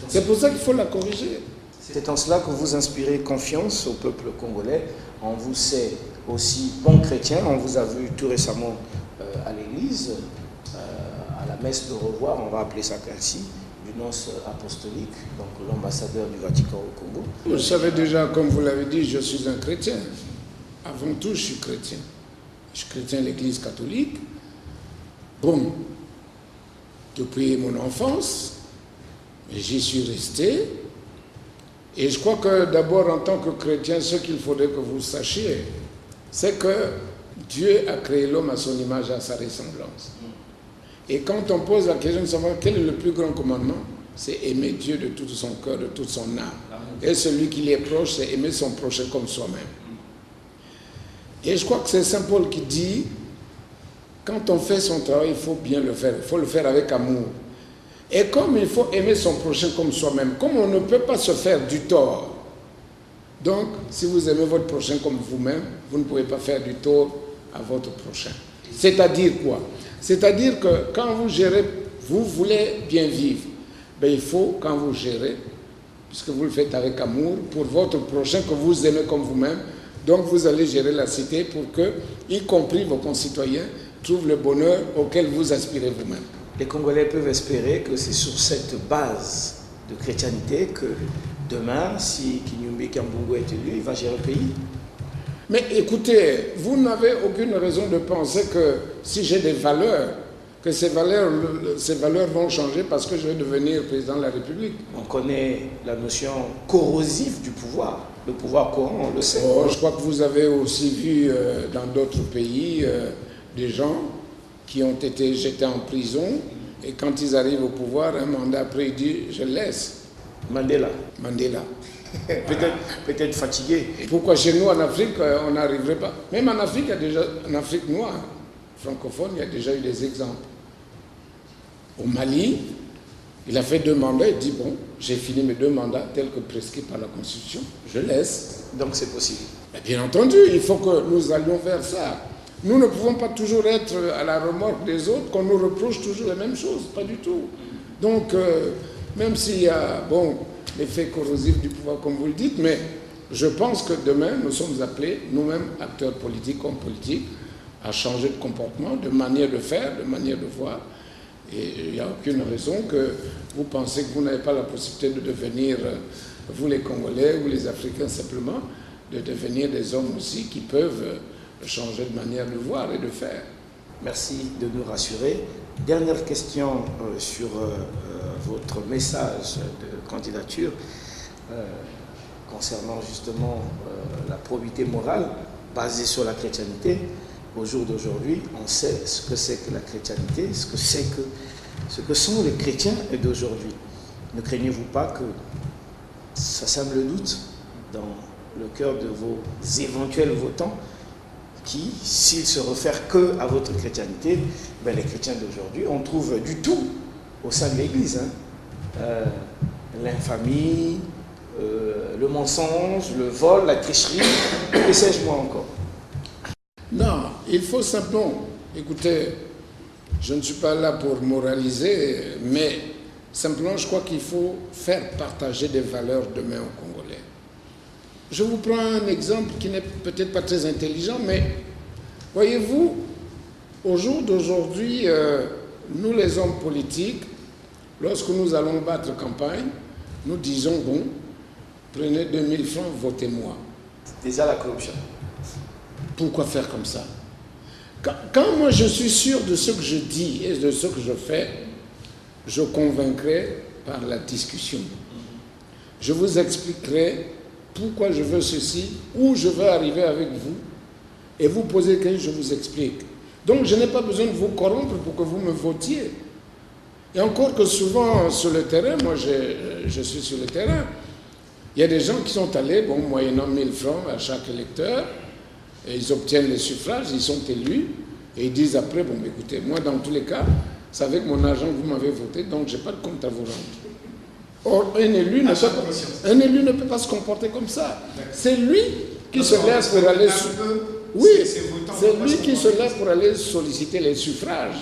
C'est pour ça qu'il faut la corriger. C'est en cela que vous inspirez confiance au peuple congolais. On vous sait aussi bon chrétien. On vous a vu tout récemment à l'église, à la messe de revoir, on va appeler ça ainsi, du nonce apostolique, donc l'ambassadeur du Vatican au Congo. Vous savez déjà, comme vous l'avez dit, je suis un chrétien. Avant tout, je suis chrétien. Je suis chrétien de l'Église catholique. Bon, depuis mon enfance, j'y suis resté. Et je crois que d'abord, en tant que chrétien, ce qu'il faudrait que vous sachiez, c'est que Dieu a créé l'homme à son image et à sa ressemblance. Et quand on pose la question de savoir quel est le plus grand commandement, c'est aimer Dieu de tout son cœur, de toute son âme. Et celui qui lui est proche, c'est aimer son prochain comme soi-même. Et je crois que c'est Saint Paul qui dit, quand on fait son travail, il faut bien le faire. Il faut le faire avec amour. Et comme il faut aimer son prochain comme soi-même, comme on ne peut pas se faire du tort, donc si vous aimez votre prochain comme vous-même, vous ne pouvez pas faire du tort à votre prochain. C'est-à-dire quoi? C'est-à-dire que quand vous gérez, vous voulez bien vivre, il faut, quand vous gérez, puisque vous le faites avec amour, pour votre prochain que vous aimez comme vous-même, donc vous allez gérer la cité pour que, y compris vos concitoyens, trouvent le bonheur auquel vous aspirez vous-même. Les Congolais peuvent espérer que c'est sur cette base de chrétienté que demain, si Kinyumbi Kambungo est élu, il va gérer le pays. Mais écoutez, vous n'avez aucune raison de penser que si j'ai des valeurs, que ces valeurs vont changer parce que je vais devenir président de la République. On connaît la notion corrosive du pouvoir. Le pouvoir corrompt, on le sait. Je crois que vous avez aussi vu dans d'autres pays des gens qui ont été jetés en prison et quand ils arrivent au pouvoir, un mandat après, il dit « je laisse ». Mandela. Peut-être fatigué. Pourquoi chez nous en Afrique, on n'arriverait pas? Même en Afrique, il y a déjà, en Afrique noire, francophone, il y a déjà eu des exemples. Au Mali, il a fait 2 mandats, il dit « bon, j'ai fini mes 2 mandats tels que prescrits par la Constitution, je laisse ». Donc c'est possible. Mais bien entendu, il faut que nous allions vers ça. Nous ne pouvons pas toujours être à la remorque des autres, qu'on nous reproche toujours les mêmes choses, pas du tout. Donc, même s'il y a, l'effet corrosif du pouvoir, comme vous le dites, mais je pense que demain, nous sommes appelés, nous-mêmes, acteurs politiques comme politiques, à changer de comportement, de manière de faire, de manière de voir. Et il n'y a aucune raison que vous pensez que vous n'avez pas la possibilité de devenir, vous les Congolais ou les Africains simplement, de devenir des hommes aussi qui peuvent changer de manière de voir et de faire. Merci de nous rassurer. Dernière question sur votre message de candidature. concernant justement la probité morale basée sur la chrétienté. Au jour d'aujourd'hui, on sait ce que c'est que la chrétienté, ce que sont les chrétiens d'aujourd'hui. Ne craignez-vous pas que ça sème le doute dans le cœur de vos éventuels votants qui, s'ils se réfèrent que à votre chrétienté, ben les chrétiens d'aujourd'hui, on trouve du tout au sein de l'Église. L'infamie, le mensonge, le vol, la tricherie, que sais-je moi encore. Non, il faut simplement, écoutez, je ne suis pas là pour moraliser, mais simplement je crois qu'il faut faire partager des valeurs demain aux Congolais. Je vous prends un exemple qui n'est peut-être pas très intelligent, mais voyez-vous, au jour d'aujourd'hui, nous les hommes politiques, lorsque nous allons battre campagne, nous disons, bon, prenez 2000 francs, votez-moi. Déjà la corruption. Pourquoi faire comme ça? Quand moi je suis sûr de ce que je dis et de ce que je fais, je convaincrai par la discussion. Je vous expliquerai pourquoi je veux ceci, où je veux arriver avec vous, et vous posez que je vous explique. Donc je n'ai pas besoin de vous corrompre pour que vous me votiez. Et encore que souvent sur le terrain, moi je suis sur le terrain, il y a des gens qui sont allés, bon, moyennant 1000 francs à chaque électeur, et ils obtiennent les suffrages, ils sont élus, et ils disent après, bon, écoutez, moi dans tous les cas, c'est avec mon argent que vous m'avez voté, donc je n'ai pas de compte à vous rendre. Or, un élu ne peut pas se comporter comme ça. C'est lui qui se lève pour aller... Oui, c'est lui qui se lève pour aller solliciter les suffrages.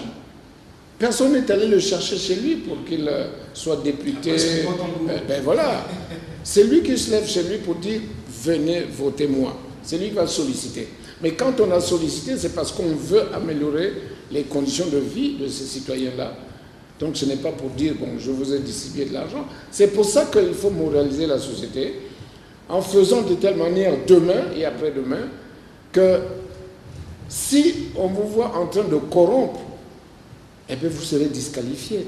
Personne n'est allé le chercher chez lui pour qu'il soit député. Ben voilà. C'est lui qui se lève chez lui pour dire « venez, votez-moi ». C'est lui qui va solliciter. Mais quand on a sollicité, c'est parce qu'on veut améliorer les conditions de vie de ces citoyens-là. Donc ce n'est pas pour dire, bon, je vous ai distribué de l'argent. C'est pour ça qu'il faut moraliser la société en faisant de telle manière demain et après-demain que si on vous voit en train de corrompre, eh bien vous serez disqualifié.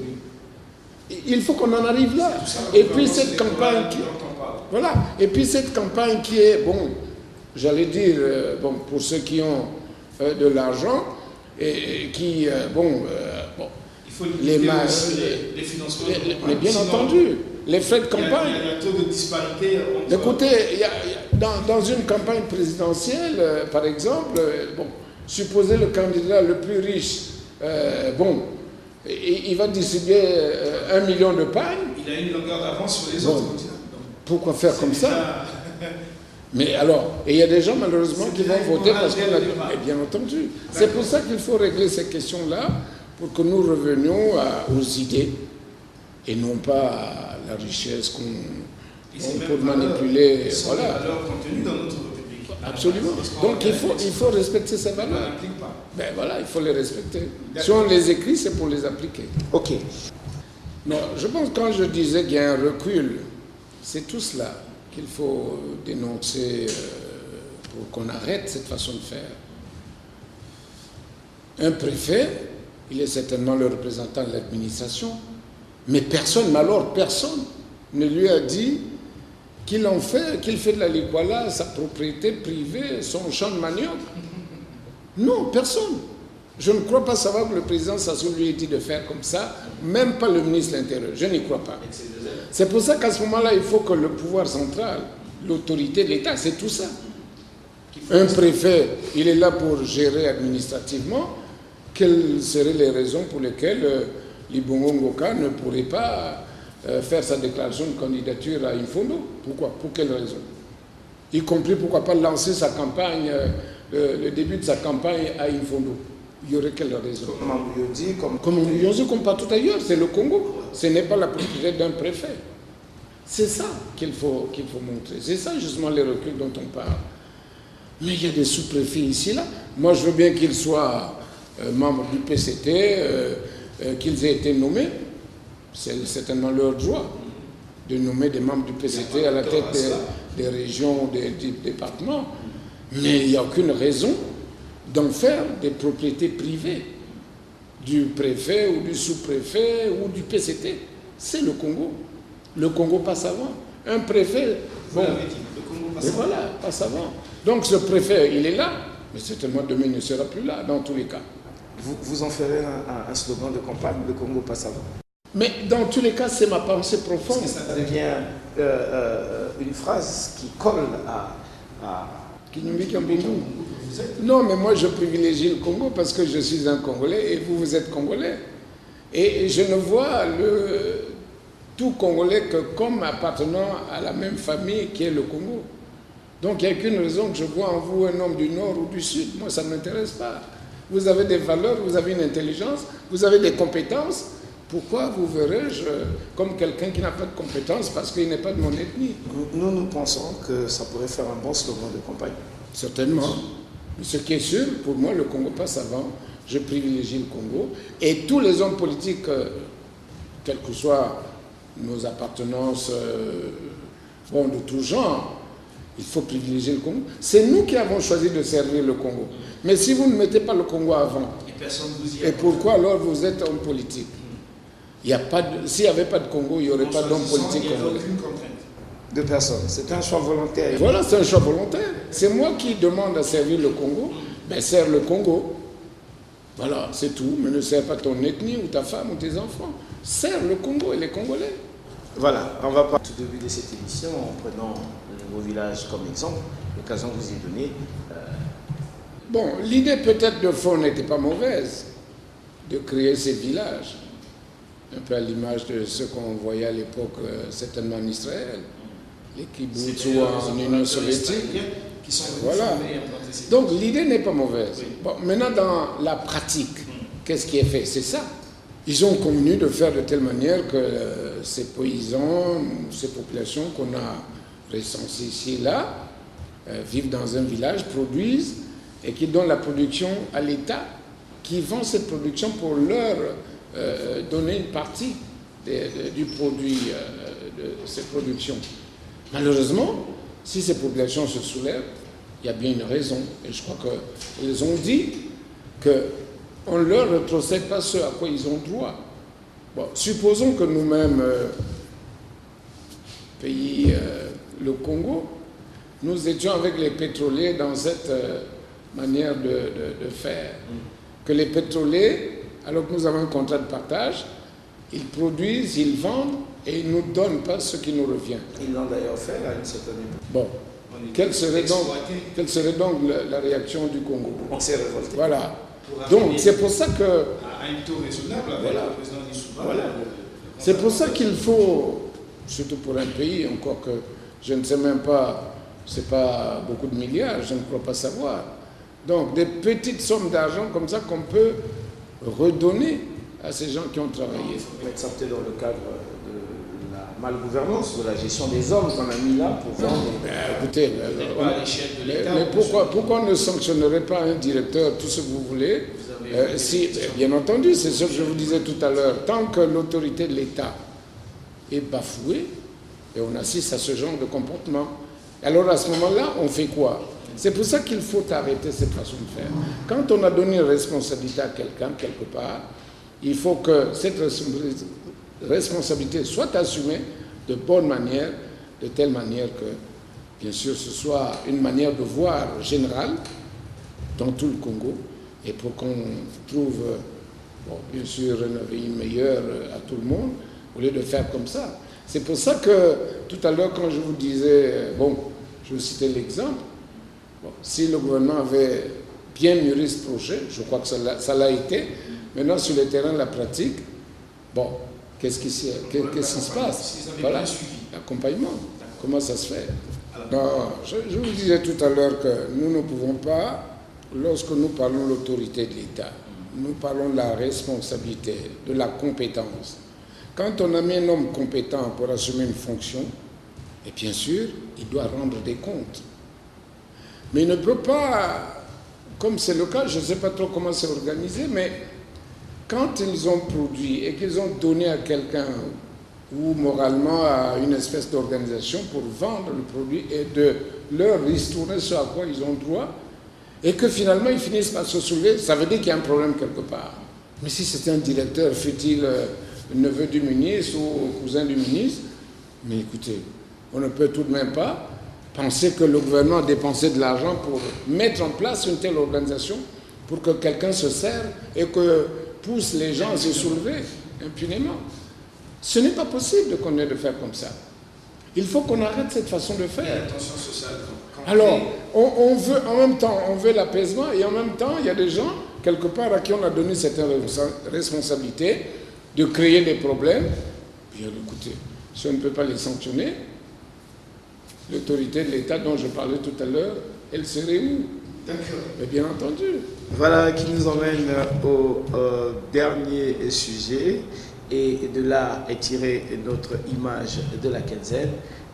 Il faut qu'on en arrive là. Et puis cette campagne qui... Voilà. Et puis cette campagne qui est, bon, j'allais dire, bon, pour ceux qui ont de l'argent et qui, bon, il faut limiter les financements. Mais bien entendu, les frais de campagne. Il y a un taux de disparité. Écoutez, dans une campagne présidentielle, par exemple, bon, supposez le candidat le plus riche, bon, il va distribuer 1 million de pagnes. Il a une longueur d'avance sur les autres. Pourquoi faire comme ça? Mais alors, et il y a des gens malheureusement qui vont voter parce qu'on a dit, mais bien entendu. C'est pour ça qu'il faut régler ces questions-là pour que nous revenions aux idées et non pas à la richesse qu'on peut manipuler. Voilà. Valeurs contenues dans notre République. Absolument. Donc il faut respecter ces valeurs. Ben voilà, il faut les respecter. Si on les écrit, c'est pour les appliquer. Ok. Non, je pense que quand je disais qu'il y a un recul, c'est tout cela qu'il faut dénoncer pour qu'on arrête cette façon de faire. Un préfet, il est certainement le représentant de l'administration, mais personne, mais alors personne, ne lui a dit qu'il fait de la Likwala sa propriété privée, son champ de manioc. Non, personne. Je ne crois pas savoir que le président Sassou lui ait dit de faire comme ça, même pas le ministre de l'Intérieur. Je n'y crois pas. C'est pour ça qu'à ce moment-là, il faut que le pouvoir central, l'autorité de l'État, c'est tout ça. Un préfet, il est là pour gérer administrativement. Quelles seraient les raisons pour lesquelles Libongo Ngoka ne pourrait pas faire sa déclaration de candidature à Infondo? Pourquoi? Pour quelles raisons? Y compris, pourquoi pas lancer sa campagne, le début de sa campagne à Infondo? Il y aurait quelle raison? Comme partout ailleurs, c'est le Congo. Ce n'est pas la propriété d'un préfet. C'est ça qu'il faut montrer. C'est ça justement les reculs dont on parle. Mais il y a des sous-préfets ici, là. Moi, je veux bien qu'ils soient membres du PCT, qu'ils aient été nommés. C'est certainement leur joie de nommer des membres du PCT à la tête des régions, des départements. Mais il n'y a aucune raison d'en faire des propriétés privées du préfet ou du sous-préfet ou du PCT. C'est le Congo. Le Congo passe avant. Un préfet... Bon, Et voilà, pas savant. Donc ce préfet, il est là, mais certainement demain il ne sera plus là, dans tous les cas. Vous en ferez un slogan de campagne, le Congo pas savant. Mais dans tous les cas, c'est ma pensée profonde. Parce que ça devient une phrase qui colle à Non, mais moi je privilégie le Congo parce que je suis un Congolais et vous êtes Congolais. Et je ne vois tout Congolais que comme appartenant à la même famille qui est le Congo. Donc il n'y a qu'une raison que je vois en vous un homme du Nord ou du Sud. Moi, ça ne m'intéresse pas. Vous avez des valeurs, vous avez une intelligence, vous avez des compétences. Pourquoi vous verrais-je comme quelqu'un qui n'a pas de compétences parce qu'il n'est pas de mon ethnie? Nous pensons que ça pourrait faire un bon slogan de campagne. Certainement. Mais ce qui est sûr, pour moi, le Congo pas savant, je privilégie le Congo. Et tous les hommes politiques, quelles que soient nos appartenances de tout genre, il faut privilégier le Congo. C'est nous qui avons choisi de servir le Congo. Mais si vous ne mettez pas le Congo avant, et pourquoi alors vous êtes homme politique? S'il n'y avait pas de Congo, il n'y aurait pas d'homme politique congolais. De personnes. C'est un choix volontaire. Voilà, c'est un choix volontaire. C'est moi qui demande à servir le Congo. Ben, sers le Congo. Voilà, c'est tout. Mais ne sers pas ton ethnie ou ta femme ou tes enfants. Sers le Congo et les Congolais. Voilà, on va partir au début de cette émission en prenant le nouveau village comme exemple. L'occasion que vous y donnez. Bon, l'idée peut-être de fond n'était pas mauvaise de créer ces villages. Un peu à l'image de ce qu'on voyait à l'époque, certainement en Israël, les kibbutz ou en Union soviétique. Qui sont voilà. Donc l'idée n'est pas mauvaise. Oui. Bon, maintenant, dans la pratique, qu'est-ce qui est fait? C'est ça. Ils ont convenu de faire de telle manière que ces paysans, ces populations qu'on a recensées ici et là, vivent dans un village, produisent et qui donnent la production à l'État, qui vend cette production pour leur donner une partie du produit de ces productions. Malheureusement, si ces populations se soulèvent, il y a bien une raison. Et je crois qu'ils ont dit qu'on ne leur retrocède pas ce à quoi ils ont droit. Bon, supposons que nous-mêmes, pays, le Congo, nous étions avec les pétroliers dans cette manière de faire. Que les pétroliers, alors que nous avons un contrat de partage, ils produisent, ils vendent et ils ne nous donnent pas ce qui nous revient. Ils l'ont d'ailleurs fait à une certaine époque. Bon, quelle serait donc la réaction du Congo? On s'est révolté. Voilà. Donc c'est pour ça que... À un taux raisonnable avec voilà. le président Issouba. Voilà. C'est pour ça qu'il faut, surtout pour un pays, encore que je ne sais même pas, c'est pas beaucoup de milliards, je ne crois pas savoir. Donc des petites sommes d'argent comme ça qu'on peut redonner à ces gens qui ont travaillé. Mais ça peut-être dans le cadre de la malgouvernance, de la gestion des hommes qu'on a mis là pour vendre. Écoutez, mais pourquoi on ne sanctionnerait pas un directeur, tout ce que vous voulez si, bien entendu, c'est ce que je vous disais tout à l'heure, tant que l'autorité de l'État est bafouée, et on assiste à ce genre de comportement, alors à ce moment-là, on fait quoi? C'est pour ça qu'il faut arrêter cette façon de faire. Quand on a donné une responsabilité à quelqu'un, quelque part, il faut que cette responsabilité soit assumée de bonne manière, de telle manière que, bien sûr, ce soit une manière de voir générale dans tout le Congo, et pour qu'on trouve, bien sûr, un pays meilleur à tout le monde, au lieu de faire comme ça. C'est pour ça que, tout à l'heure, quand je vous disais, je vous citais l'exemple, si le gouvernement avait bien mûri ce projet, je crois que ça l'a été, maintenant sur le terrain de la pratique, qu'est-ce qui se passe? Voilà, l'accompagnement, comment ça se fait? Non, je vous disais tout à l'heure que nous ne pouvons pas, lorsque nous parlons de l'autorité de l'État, nous parlons de la responsabilité, de la compétence. Quand on a mis un homme compétent pour assumer une fonction, et bien sûr, il doit rendre des comptes. Mais il ne peut pas, comme c'est le cas, je ne sais pas trop comment c'est organisé, mais quand ils ont produit et qu'ils ont donné à quelqu'un ou moralement à une espèce d'organisation pour vendre le produit et de leur restaurer ce à quoi ils ont droit, et que finalement ils finissent par se soulever, ça veut dire qu'il y a un problème quelque part. Mais si c'était un directeur, fut-il le neveu du ministre ou cousin du ministre, mais écoutez, on ne peut tout de même pas penser que le gouvernement a dépensé de l'argent pour mettre en place une telle organisation, pour que quelqu'un se serve et que pousse les gens à se soulever impunément. Ce n'est pas possible de continuer de faire comme ça. Il faut qu'on arrête cette façon de faire. Alors, on veut en même temps, on veut l'apaisement et en même temps, il y a des gens, quelque part, à qui on a donné cette responsabilité de créer des problèmes. Bien, écoutez, si on ne peut pas les sanctionner, l'autorité de l'État dont je parlais tout à l'heure, elle serait où? Mais bien entendu. Voilà qui nous emmène au dernier sujet. Et de là est tirée notre image de la quinzaine.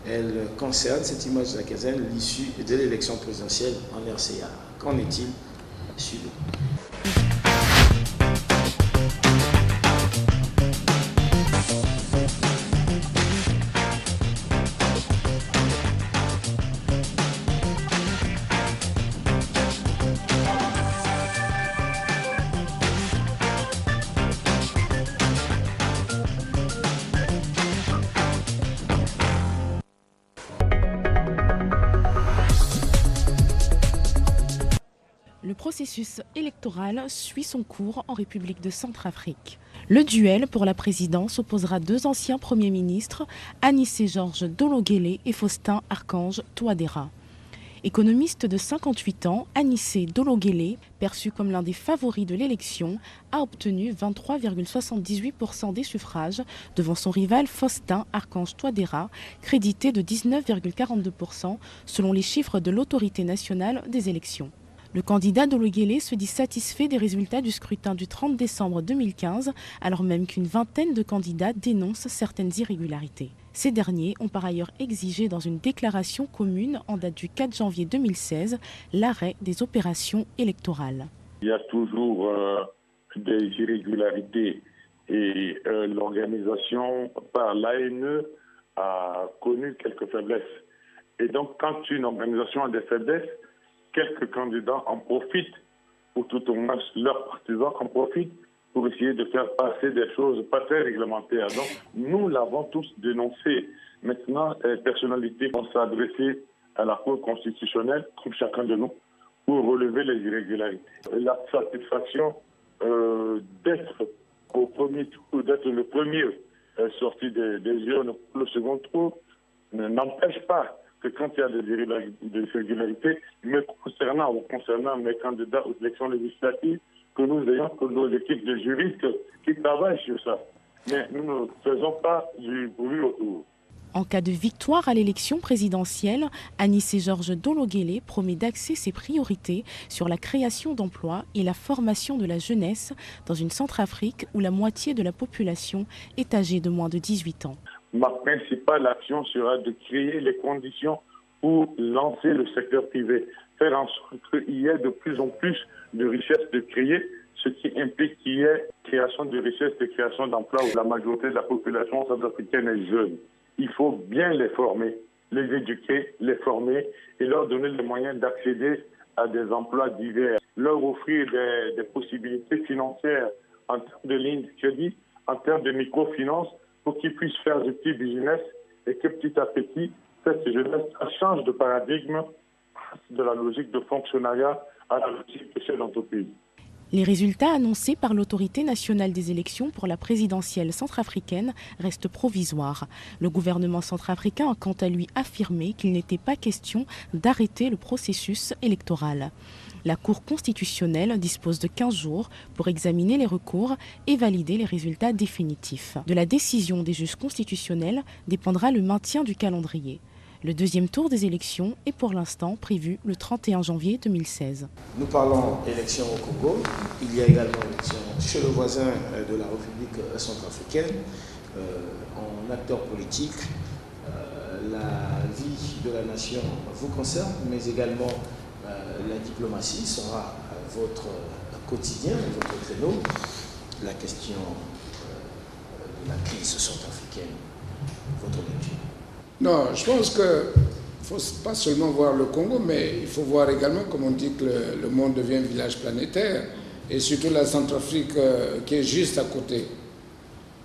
Elle concerne, cette image de la quinzaine, l'issue de l'élection présidentielle en RCA. Qu'en est-il? Suivez. Le processus électoral suit son cours en République de Centrafrique. Le duel pour la présidence opposera deux anciens premiers ministres, Anissé Georges Dologuélé et Faustin Archange Touadéra. Économiste de 58 ans, Anissé Dologuélé, perçu comme l'un des favoris de l'élection, a obtenu 23,78% des suffrages devant son rival Faustin Archange Touadéra, crédité de 19,42% selon les chiffres de l'autorité nationale des élections. Le candidat Dologuélé se dit satisfait des résultats du scrutin du 30 décembre 2015, alors même qu'une vingtaine de candidats dénoncent certaines irrégularités. Ces derniers ont par ailleurs exigé dans une déclaration commune en date du 4 janvier 2016 l'arrêt des opérations électorales. Il y a toujours des irrégularités et l'organisation par l'ANE a connu quelques faiblesses. Et donc quand une organisation a des faiblesses, quelques candidats en profitent, ou tout au moins leurs partisans en profitent pour essayer de faire passer des choses pas très réglementaires. Donc, nous l'avons tous dénoncé. Maintenant, les personnalités vont s'adresser à la Cour constitutionnelle, comme chacun de nous, pour relever les irrégularités. La satisfaction d'être au premier tour, d'être le premier sorti des urnes pour le second tour, n'empêche pas que quand il y a des irrégularités, mais concernant mes candidats aux élections législatives, que nous ayons que nos équipes de juristes qui travaillent sur ça. Mais nous ne faisons pas du bruit autour. En cas de victoire à l'élection présidentielle, Anissé Georges Dologuélé promet d'axer ses priorités sur la création d'emplois et la formation de la jeunesse dans une Centrafrique où la moitié de la population est âgée de moins de 18 ans. Ma principale action sera de créer les conditions pour lancer le secteur privé, faire en sorte qu'il y ait de plus en plus de richesses de créer, ce qui implique qu'il y ait création de richesses et création d'emplois où la majorité de la population centrafricaine est jeune. Il faut bien les former, les éduquer, les former et leur donner les moyens d'accéder à des emplois divers, leur offrir des possibilités financières en termes de lignes de crédit, en termes de microfinance, pour qu'ils puissent faire du petit business et que petit à petit, cette jeunesse change de paradigme de la logique de fonctionnariat à la logique de chef d'entreprise. Les résultats annoncés par l'autorité nationale des élections pour la présidentielle centrafricaine restent provisoires. Le gouvernement centrafricain a quant à lui affirmé qu'il n'était pas question d'arrêter le processus électoral. La Cour constitutionnelle dispose de 15 jours pour examiner les recours et valider les résultats définitifs. De la décision des juges constitutionnels dépendra le maintien du calendrier. Le deuxième tour des élections est pour l'instant prévu le 31 janvier 2016. Nous parlons élections au Congo. Il y a également élections chez le voisin de la République centrafricaine. En acteur politique, la vie de la nation vous concerne, mais également la diplomatie sera votre quotidien, votre créneau. La question de la crise centrafricaine, votre lecture. Non, je pense qu'il ne faut pas seulement voir le Congo, mais il faut voir également, comme on dit, que le monde devient un village planétaire, et surtout la Centrafrique qui est juste à côté.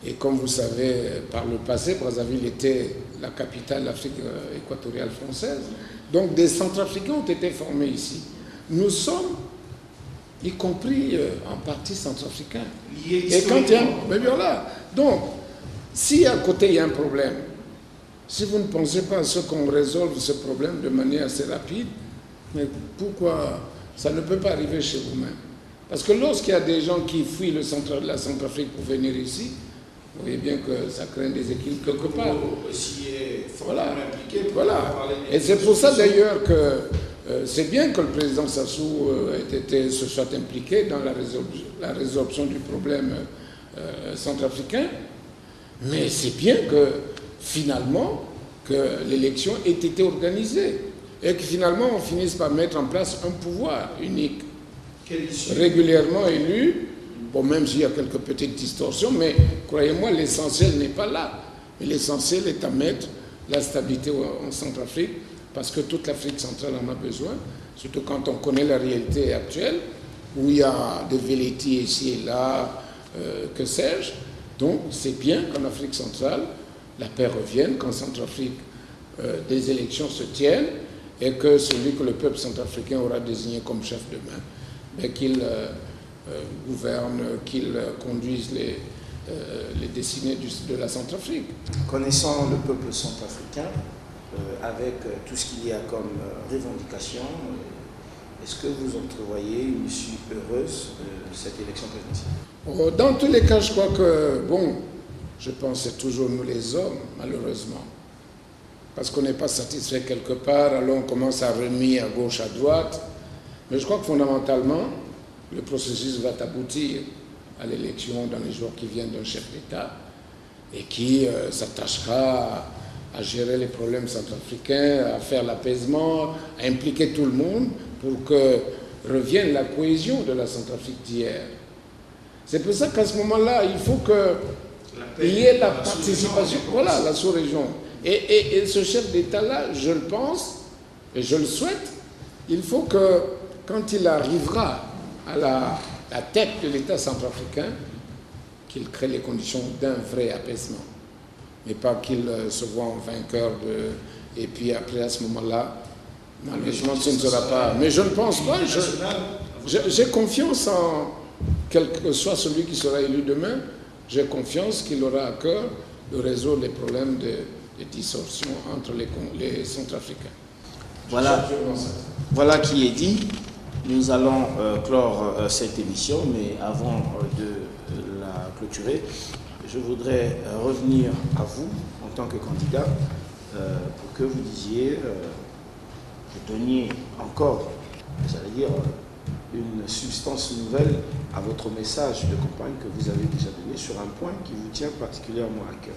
Et comme vous savez, par le passé, Brazzaville était la capitale de l'Afrique équatoriale française. Donc des Centrafricains ont été formés ici. Nous sommes, y compris en partie centrafricains. Et quand il y a... Mais voilà. Donc, si à côté il y a un problème, si vous ne pensez pas à ce qu'on résolve ce problème de manière assez rapide, mais pourquoi ça ne peut pas arriver chez vous-même? Parce que lorsqu'il y a des gens qui fuient la Centrafrique pour venir ici, vous voyez bien que ça crée des équilibres quelque part. Voilà. Et c'est pour ça d'ailleurs que c'est bien que le président Sassou se soit impliqué dans la résolution du problème centrafricain, mais c'est bien que finalement que l'élection ait été organisée et que finalement on finisse par mettre en place un pouvoir unique, régulièrement élu. Bon, même s'il y a quelques petites distorsions, mais croyez-moi, l'essentiel n'est pas là. Mais l'essentiel est à mettre la stabilité en Centrafrique, parce que toute l'Afrique centrale en a besoin, surtout quand on connaît la réalité actuelle, où il y a des velléités ici et là, que sais-je. Donc c'est bien qu'en Afrique centrale, la paix revienne, qu'en Centrafrique, des élections se tiennent, et que celui que le peuple centrafricain aura désigné comme chef demain, mais qu'il gouverne, qu'il conduise les destinées de la Centrafrique. Connaissant le peuple centrafricain, avec tout ce qu'il y a comme revendication, est-ce que vous entrevoyez une issue heureuse de cette élection présidentielle? Dans tous les cas, je crois que, bon, je pense que c'est toujours nous les hommes, malheureusement. Parce qu'on n'est pas satisfait quelque part, alors on commence à remuer à gauche, à droite. Mais je crois que fondamentalement, le processus va aboutir à l'élection dans les jours qui viennent d'un chef d'État et qui s'attachera à gérer les problèmes centrafricains, à faire l'apaisement, à impliquer tout le monde pour que revienne la cohésion de la Centrafrique d'hier. C'est pour ça qu'à ce moment-là, il faut qu'il y ait la participation, voilà, la sous-région. Et ce chef d'État-là, je le pense et je le souhaite, il faut que quand il arrivera à la tête de l'État centrafricain, qu'il crée les conditions d'un vrai apaisement. Mais pas qu'il se voit en vainqueur et puis après, à ce moment-là, malheureusement, ce ne sera pas... Mais je ne pense pas. J'ai confiance en... Quel que soit celui qui sera élu demain, j'ai confiance qu'il aura à cœur de résoudre les problèmes de distorsion entre les Centrafricains. Voilà qui est dit. Nous allons clore cette émission, mais avant de la clôturer, je voudrais revenir à vous en tant que candidat pour que vous disiez, vous donniez encore, j'allais dire, une substance nouvelle à votre message de campagne que vous avez déjà donné sur un point qui vous tient particulièrement à cœur.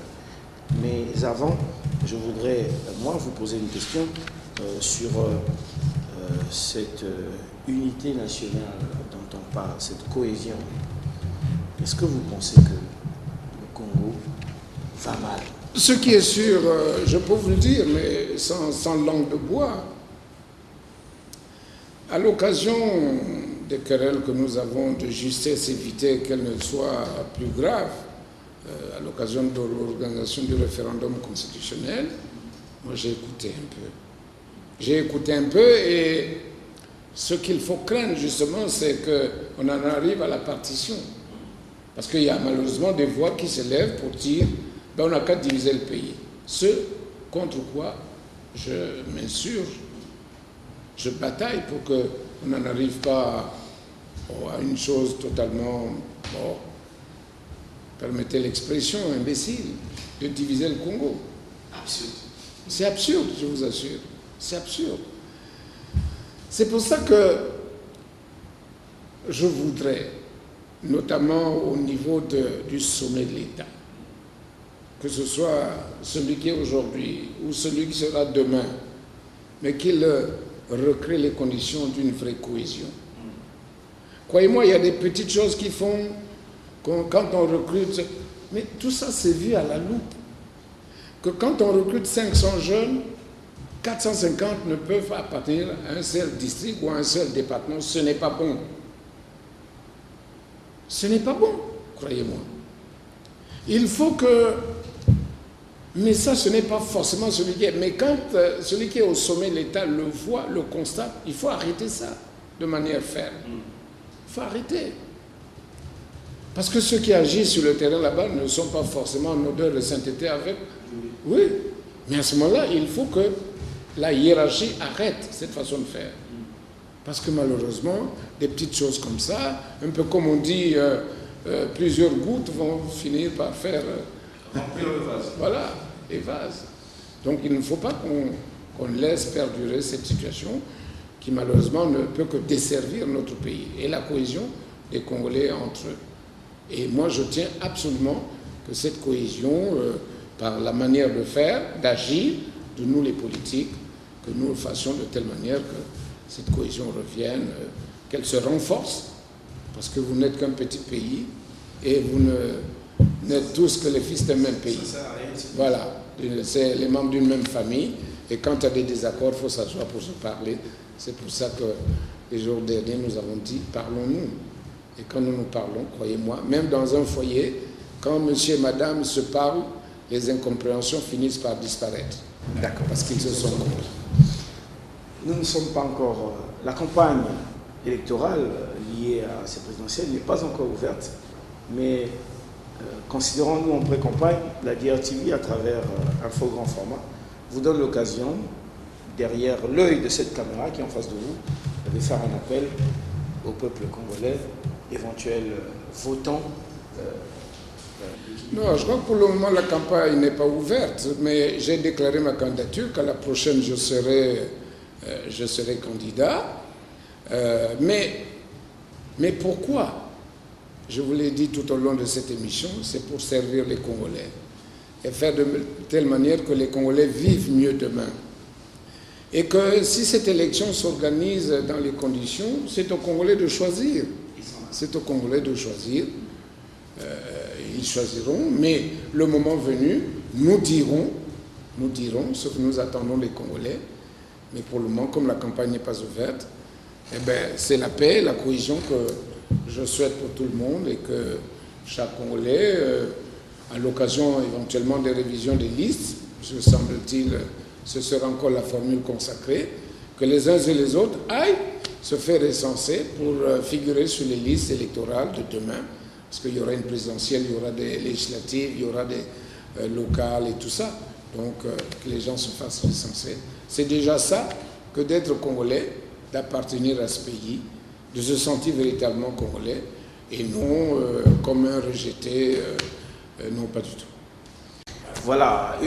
Mais avant, je voudrais, moi, vous poser une question sur cette unité nationale dont on parle, cette cohésion. Est-ce que vous pensez que le Congo va mal? Ce qui est sûr, je peux vous le dire, mais sans langue de bois, à l'occasion des querelles que nous avons de justesse, éviter qu'elles ne soient plus graves, à l'occasion de l'organisation du référendum constitutionnel, moi j'ai écouté un peu. J'ai écouté un peu et ce qu'il faut craindre justement, c'est qu'on en arrive à la partition. Parce qu'il y a malheureusement des voix qui se lèvent pour dire ben, on n'a qu'à diviser le pays. Ce contre quoi je m'insurge, je bataille pour qu'on n'en arrive pas à une chose totalement, permettez l'expression, imbécile, de diviser le Congo. Absurde. C'est absurde, je vous assure. C'est absurde. C'est pour ça que je voudrais, notamment au niveau du sommet de l'État, que ce soit celui qui est aujourd'hui ou celui qui sera demain, mais qu'il recrée les conditions d'une vraie cohésion. Croyez-moi, il y a des petites choses qui font quand on recrute, mais tout ça c'est vu à la loupe, que quand on recrute 500 jeunes, 450 ne peuvent appartenir à un seul district ou à un seul département. Ce n'est pas bon. Ce n'est pas bon, croyez-moi. Il faut que Mais ça, ce n'est pas forcément celui qui est. Mais quand celui qui est au sommet de l'État le voit, le constate, il faut arrêter ça de manière ferme. Il faut arrêter. Parce que ceux qui agissent sur le terrain là-bas ne sont pas forcément en odeur de sainteté avec. Oui. Mais à ce moment-là, il faut que la hiérarchie arrête cette façon de faire. Parce que malheureusement, des petites choses comme ça, un peu comme on dit, plusieurs gouttes vont finir par faire... remplir le vase. Voilà, les vases. Donc il ne faut pas qu'on laisse perdurer cette situation qui malheureusement ne peut que desservir notre pays et la cohésion des Congolais entre eux. Et moi je tiens absolument que cette cohésion, par la manière de faire, d'agir, de nous les politiques, que nous le fassions de telle manière que cette cohésion revienne, qu'elle se renforce, parce que vous n'êtes qu'un petit pays et vous n'êtes tous que les fils d'un même pays. Ça sert à rien. Voilà, c'est les membres d'une même famille, et quand il y a des désaccords, il faut s'asseoir pour se parler. C'est pour ça que les jours derniers, nous avons dit, parlons-nous. Et quand nous nous parlons, croyez-moi, même dans un foyer, quand monsieur et madame se parlent, les incompréhensions finissent par disparaître. D'accord. Parce qu'ils se sont compris. Nous ne sommes pas encore... La campagne électorale liée à ces présidentielles n'est pas encore ouverte, mais considérons-nous en pré-campagne, la DRTV, à travers un faux grand format, vous donne l'occasion, derrière l'œil de cette caméra qui est en face de vous, de faire un appel au peuple congolais, éventuels votants. Non, je crois que pour le moment, la campagne n'est pas ouverte, mais j'ai déclaré ma candidature, qu'à la prochaine, je serai candidat. Mais pourquoi? Je vous l'ai dit tout au long de cette émission, c'est pour servir les Congolais et faire de telle manière que les Congolais vivent mieux demain. Et que si cette élection s'organise dans les conditions, c'est aux Congolais de choisir. C'est aux Congolais de choisir. Ils choisiront, mais le moment venu, nous dirons ce que nous attendons les Congolais. Mais pour le moment, comme la campagne n'est pas ouverte, eh bien, c'est la paix, la cohésion que je souhaite pour tout le monde et que chaque Congolais, à l'occasion éventuellement des révisions des listes, me semble-t-il, ce sera encore la formule consacrée, que les uns et les autres aillent se faire recenser pour figurer sur les listes électorales de demain. Parce qu'il y aura une présidentielle, il y aura des législatives, il y aura des locales et tout ça. Donc, que les gens se fassent recenser. C'est déjà ça que d'être Congolais, d'appartenir à ce pays, de se sentir véritablement Congolais et non comme un rejeté, non pas du tout. Voilà.